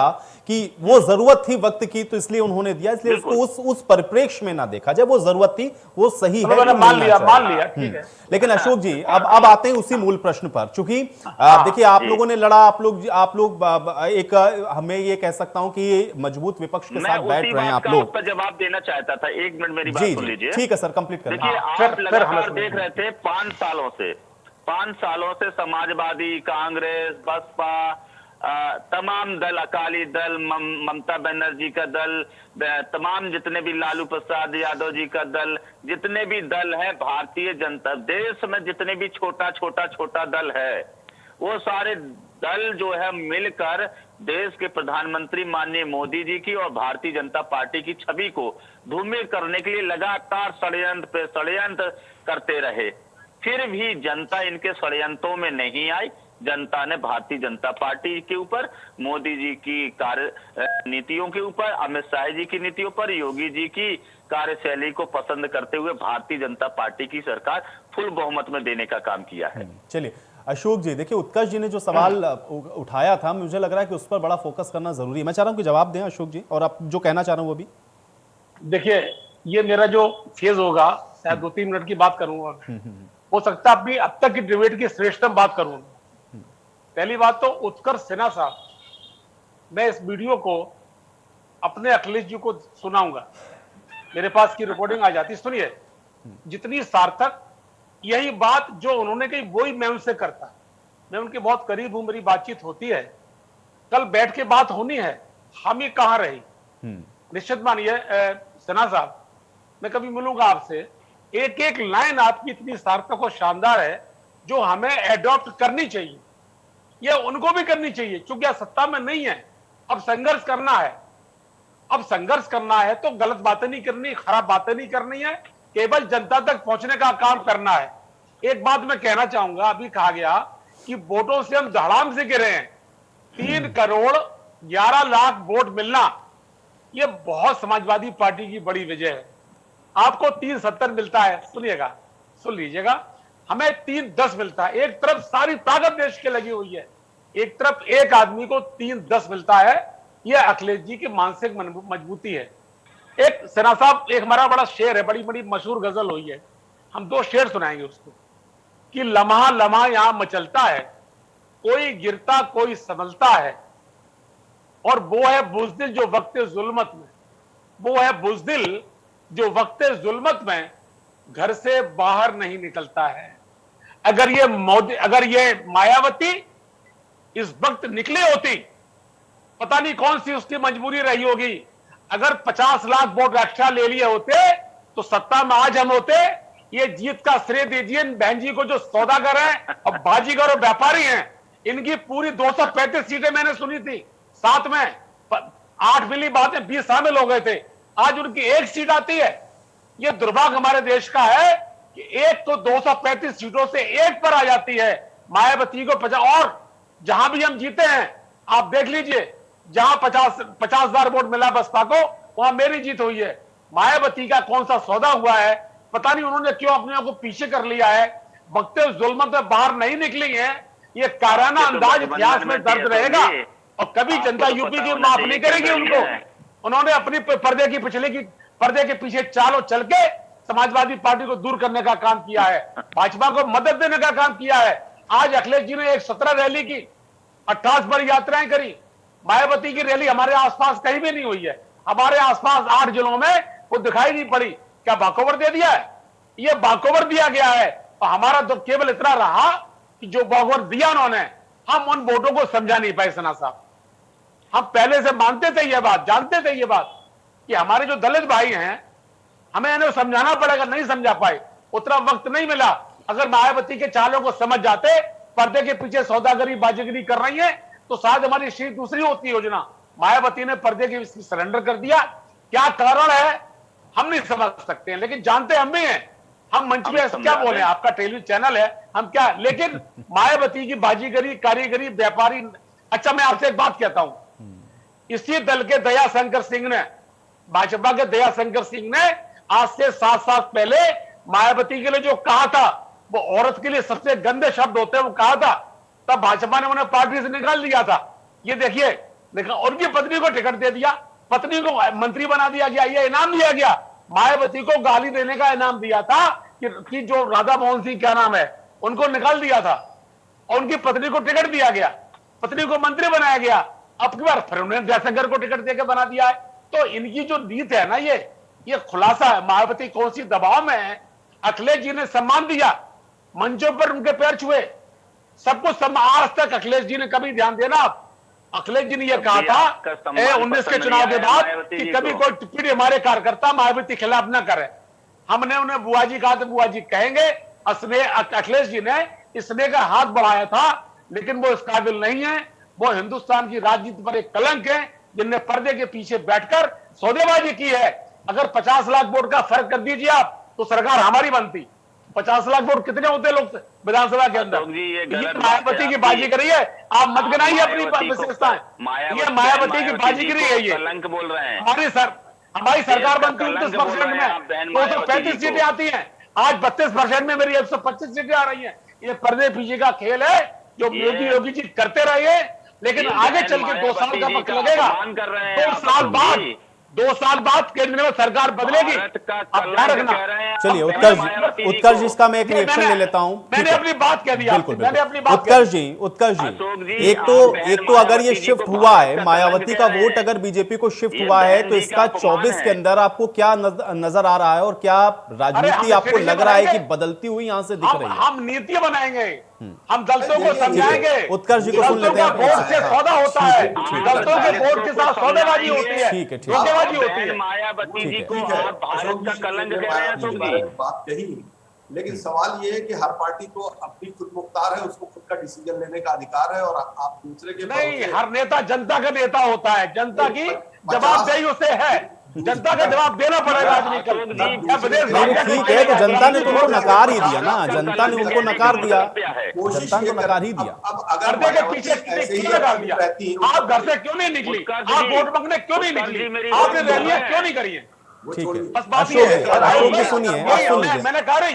कि वो जरूरत थी वक्त की तो इसलिए उन्होंने दिया, इसलिए उसको उस परिप्रेक्ष्य में ना देखा, जब वो जरूरत थी वो सही है, मान लिया ठीक है। लेकिन अशोक जी अब आते हैं उसी मूल प्रश्न पर, चूंकि देखिए आप लोगों ने लड़ा, आप लोग एक, हमें ये कह सकता हूं कि मजबूत विपक्ष के साथ बैठ रहे हैं आप लोग। जवाब देना चाहता था, 1 मिनट मेरी बात सुन लीजिए। ठीक है सर, कंप्लीट करें। देखिए आप लगातार देख रहे थे 5 सालों से समाजवादी, कांग्रेस, बसपा, तमाम दल, अकाली दल, ममता बनर्जी का दल, तमाम जितने भी लालू प्रसाद यादव जी का दल, जितने भी दल है भारतीय जनता, देश में जितने भी छोटा दल है, वो सारे दल जो है मिलकर देश के प्रधानमंत्री माननीय मोदी जी की और भारतीय जनता पार्टी की छवि को धूमिल करने के लिए लगातार षड्यंत्र पे षड्यंत्र करते रहे। फिर भी जनता इनके षड्यंत्रों में नहीं आई। जनता ने भारतीय जनता पार्टी के ऊपर, मोदी जी की कार्य नीतियों के ऊपर, अमित शाह जी की नीतियों पर, योगी जी की कार्यशैली को पसंद करते हुए भारतीय जनता पार्टी की सरकार फुल बहुमत में देने का काम किया है। चलिए अशोक जी, देखिए उत्कर्ष जी ने जो सवाल उठाया था, मुझे लग रहा है कि उस पर बड़ा फोकस करना जरूरी है। मैं चाह रहा हूं कि जवाब दें अशोक जी, और आप जो कहना चाह रहे हैं वो भी। देखिए ये मेरा जो फेज होगा, शायद 2-3 मिनट की बात करूंगा, हो सकता है अब तक की डिबेट की श्रेष्ठतम बात करूंगा। पहली बात तो उत्कर्ष सिन्हा साहब, मैं इस वीडियो को अपने अखिलेश जी को सुनाऊंगा, मेरे पास की रिकॉर्डिंग आ जाती, सुनिए जितनी सार्थक, यही बात जो उन्होंने कही वही मैं उनसे करता, मैं उनके बहुत करीब हूं, मेरी बातचीत होती है, कल बैठ के बात होनी है, हम ही कहां रही। निश्चित मानिए सिन्हा साहब, मैं कभी मिलूंगा आपसे, एक एक लाइन आपकी इतनी सार्थक और शानदार है जो हमें एडॉप्ट करनी चाहिए, ये उनको भी करनी चाहिए, क्योंकि सत्ता में नहीं है, अब संघर्ष करना है। अब संघर्ष करना है तो गलत बातें नहीं करनी, खराब बातें नहीं करनी है, केवल जनता तक पहुंचने का काम करना है। एक बात मैं कहना चाहूंगा, अभी कहा गया कि वोटों से हम धड़ाम से गिरे हैं, 3 करोड़ 11 लाख वोट मिलना, यह बहुत समाजवादी पार्टी की बड़ी वजह है। आपको 370 मिलता है, सुनिएगा, सुन लीजिएगा, हमें 310 मिलता है। एक तरफ सारी ताकत देश के लगी हुई है, एक तरफ एक आदमी को 310 मिलता है, यह अखिलेश जी की मानसिक मजबूती है। एक सिन्हा साहब, एक हमारा बड़ा शेर है, बड़ी बड़ी मशहूर गजल हुई है, हम 2 शेर सुनाएंगे उसको, कि लम्हा लम्हा यहां मचलता है, कोई गिरता कोई संभलता है, और वो है बुज़दिल जो वक्त जुल्मत में, वो है बुज़दिल जो वक्त जुल्मत में घर से बाहर नहीं निकलता है। अगर ये मायावती इस वक्त निकली होती, पता नहीं कौन सी उसकी मजबूरी रही होगी, अगर 50 लाख वोट एक्स्ट्रा ले लिए होते तो सत्ता में आज हम होते। ये जीत का श्रेय दीजिए बहन जी को, जो सौदागर हैं और बाजीगर और व्यापारी हैं, इनकी पूरी 235 सीटें मैंने सुनी थी, साथ में 8 मिली बातें 20 शामिल हो गए थे, आज उनकी 1 सीट आती है। ये दुर्भाग्य हमारे देश का है कि एक तो 235 सीटों से 1 पर आ जाती है, मायावती को 50, और जहां भी हम जीते हैं आप देख लीजिए, जहां 50,000 वोट मिला बसपा को, वहां मेरी जीत हुई है। मायावती का कौन सा सौदा हुआ है, पता नहीं उन्होंने क्यों अपने आप को पीछे कर लिया है, वक्त जुल्मत में बाहर नहीं निकली है। ये काराना अंदाज इतिहास में दर्ज रहेगा और कभी जनता यूपी की माफ नहीं करेगी उनको। उन्होंने अपनी पर्दे के पीछे चालों चल के समाजवादी पार्टी को दूर करने का काम किया है, भाजपा को मदद देने का काम किया है। आज अखिलेश जी ने 17 रैली की, 28 बड़ी यात्राएं करी, मायावती की रैली हमारे आसपास कहीं भी नहीं हुई है, हमारे आसपास 8 जिलों में वो दिखाई नहीं पड़ी। क्या बाकोवर दे दिया है? ये बाकोवर दिया गया है, और हमारा तो केवल इतना रहा कि जो बाकोवर दिया उन्होंने, हम उन वोटों को समझा नहीं पाए। सना साहब, हम पहले से मानते थे ये बात, जानते थे ये बात कि हमारे जो दलित भाई हैं, हमें इन्हें समझाना पड़ेगा, नहीं समझा पाए, उतना वक्त नहीं मिला। अगर मायावती के चालों को समझ जाते, पर्दे के पीछे सौदागरी बाजीगरी कर रही है, तो शायद हमारी सीट दूसरी होती योजना। मायावती ने पर्दे के सरेंडर कर दिया, क्या कारण है हम नहीं समझ सकते हैं, लेकिन जानते हम भी हैं। हम मंच में क्या बोले, आपका टेलीविजन चैनल है, हम क्या, लेकिन मायावती की बाजीगरी, कारीगरी, व्यापारी। अच्छा, मैं आपसे एक बात कहता हूं, इसी दल के दया शंकर सिंह ने, भाजपा के दया शंकर सिंह ने आज से 7 साल पहले मायावती के लिए जो कहा था, वो औरत के लिए सबसे गंदे शब्द होते हैं, वो कहा था, तब भाजपा ने उन्हें पार्टी से निकाल दिया था। ये देखिए, उनकी पत्नी को टिकट दे दिया, पत्नी को मंत्री बना दिया गया, ये इनाम दिया गया। मायावती को गाली देने का इनाम दिया था कि जो राधा मोहन सिंह क्या नाम है, उनको निकाल दिया था और उनकी पत्नी को टिकट दिया गया, पत्नी को मंत्री बनाया गया। अब की बार फिर उन्हें जयशंकर को टिकट देकर बना दिया है। तो इनकी जो नीति है ना, ये खुलासा है मायावती कौन सी दबाव में है। अखिलेश जी ने सम्मान दिया, मंचों पर उनके पैर छुए, सब कुछ आज तक अखिलेश जी ने कभी ध्यान देना आप, अखिलेश जी ने यह कहा था 19 के चुनाव के बाद कि कभी कोई टिप्पणी हमारे कार्यकर्ता मायावती के खिलाफ न करे। हमने उन्हें बुआ जी कहा तो बुआ जी कहेंगे। अखिलेश जी ने स्नेह का हाथ बढ़ाया था, लेकिन वो इस काबिल नहीं है। वो हिंदुस्तान की राजनीति पर एक कलंक है, जिनने पर्दे के पीछे बैठकर सौदेबाजी की है। अगर 50 लाख वोट का फर्क कर दीजिए आप, तो सरकार हमारी बनती। 50 लाख वोट कितने होते लोग विधानसभा के अंदर? ये मायावती की बाजीगरी है। आप मत गिनाइए अपनी विशेषताएं। ये मायावती की बाजीगरी है। ये कलंक बोल रहे हैं। हमारी सरकार बनती 29% में 235 सीटें आती हैं। आज 32% में मेरी 125 सीटें आ रही हैं। ये पर्दे पीछे का खेल है जो योगी जी करते रहे। लेकिन आगे चल के 2 साल का वक्त लगेगा। 2 साल बाद केंद्र में सरकार बदलेगी। आप ध्यान रखना। चलिए उत्कर्ष जी, इसका मैं एक रिएक्शन ले लेता हूं। मैंने अपनी बात कह दी। बिल्कुल उत्कर्ष जी, एक तो अगर ये शिफ्ट हुआ है, मायावती का वोट अगर बीजेपी को शिफ्ट हुआ है, तो इसका 24 के अंदर आपको क्या नजर आ रहा है और क्या राजनीति आपको लग रहा है कि बदलती हुई यहां से दिख रही है? हम नीति बनाएंगे, हम दलितों को समझाएंगे। उत्कर्ष जी को सुन लेते हैं। वोट से सौदा होता है, दलितों के वोट के साथ सौदेबाजी होती है, ठीक है। धोखेबाजी होती है। मायावती जी को आप भारत का कलंक कह रहे हैं अशोक जी। बात कही, लेकिन सवाल ये है कि हर पार्टी को अपनी खुद मुख्तार है, उसको खुद का डिसीजन लेने का अधिकार है, और आप दूसरे के नहीं, हर नेता जनता का नेता होता है, जनता की जवाबदेही उसे है, जनता का जवाब देना पड़ेगा आदमी को। ठीक है, तो जनता ने तो उनको नकार ही दिया ना, जनता ने उनको नकार दिया, जनता ने नकार ही दिया। अब अगर के पीछे क्यों नकार दिया? आप घर से क्यों नहीं निकली? आप वोट मांगने क्यों नहीं निकली? आपने रैलियां क्यों नहीं करी है? ठीक है, बस बात ये है। अशोक जी सुनिए, आप सुन लीजिए। मैंने कहा रही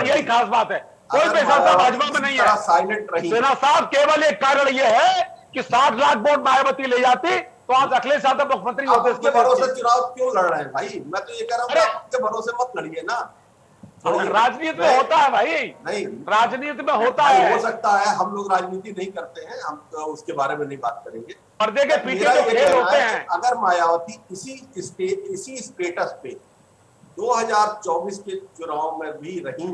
यही खास बात है। कोई पैसा भाजपा में नहीं है। साइलेंट रही सेना साहब, केवल एक कारण यह है कि 60 लाख वोट मायावती ले जाती तो आज अखिलेश यादव मुख्यमंत्री होते। इसके भरोसे चुनाव क्यों लड़ रहे हैं भाई? मैं तो ये कह रहा हूँ, आपके भरोसे मत लड़िए ना। राजनीति में होता है भाई, नहीं राजनीति में होता है। हो सकता है हम लोग राजनीति नहीं करते हैं, हम तो उसके बारे में नहीं बात करेंगे। पर्दे के पीछे जो खेल होते हैं। अगर मायावती इसी स्टेटस पे 2024 के चुनाव में भी रही,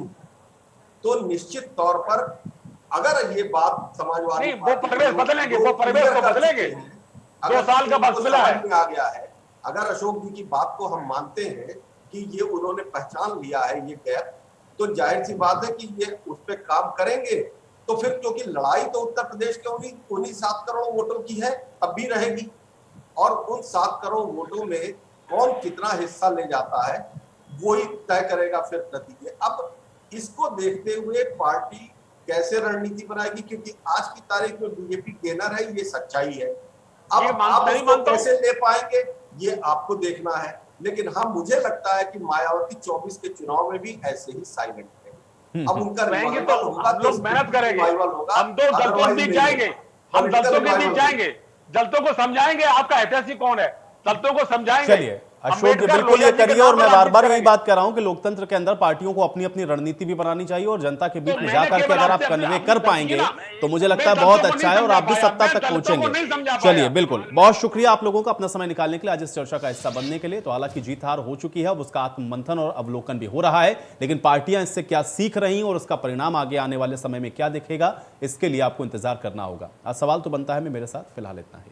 तो निश्चित तौर पर अगर ये बात समाजवादी वो परिवेश बदलेंगे, वो परिवेश को बदलेंगे। 2 साल का वक्त मिला है। आ गया है। अगर अशोक जी की बात को हम मानते हैं कि ये उन्होंने पहचान लिया है ये गैप, तो जाहिर सी बात है कि ये उस पर काम करेंगे। तो फिर क्योंकि लड़ाई तो उत्तर प्रदेश के उन्हीं 7 करोड़ वोटों की है, अब भी रहेगी, और उन 7 करोड़ वोटों में कौन कितना हिस्सा ले जाता है वही तय करेगा फिर नतीजे। अब इसको देखते हुए पार्टी कैसे रणनीति बनाएगी, क्योंकि आज की तारीख में बीजेपी गेनर है, ये सच्चाई है। अब आप इसको कैसे ले पाएंगे ये आपको देखना है। लेकिन हाँ, मुझे लगता है कि मायावती 24 के चुनाव में भी ऐसे ही साइलेंट है। अब उनका तो हम लोग मेहनत करेंगे, हम तो दलितों के बीच जाएंगे, हम दलितों के बीच जाएंगे, दलितों को समझाएंगे आपका ऐतिहासिक कौन है, दलितों को समझाएंगे। चलिए अशोक जी बिल्कुल ये करिए, और मैं बार बार यही बात कर रहा हूं कि लोकतंत्र के अंदर पार्टियों को अपनी अपनी रणनीति भी बनानी चाहिए, और जनता के बीच में जाकर के अगर आप कन्वे कर पाएंगे तो मुझे लगता है बहुत अच्छा है, और आप भी सत्ता तक पहुंचेंगे। चलिए बिल्कुल, बहुत शुक्रिया आप लोगों का अपना समय निकालने के लिए, आज इस चर्चा का हिस्सा बनने के लिए। तो हालांकि जीत हार हो चुकी है, अब उसका आत्ममंथन और अवलोकन भी हो रहा है, लेकिन पार्टियां इससे क्या सीख रही और उसका परिणाम आगे आने वाले समय में क्या दिखेगा, इसके लिए आपको इंतजार करना होगा। आज सवाल तो बनता है में मेरे साथ फिलहाल इतना ही।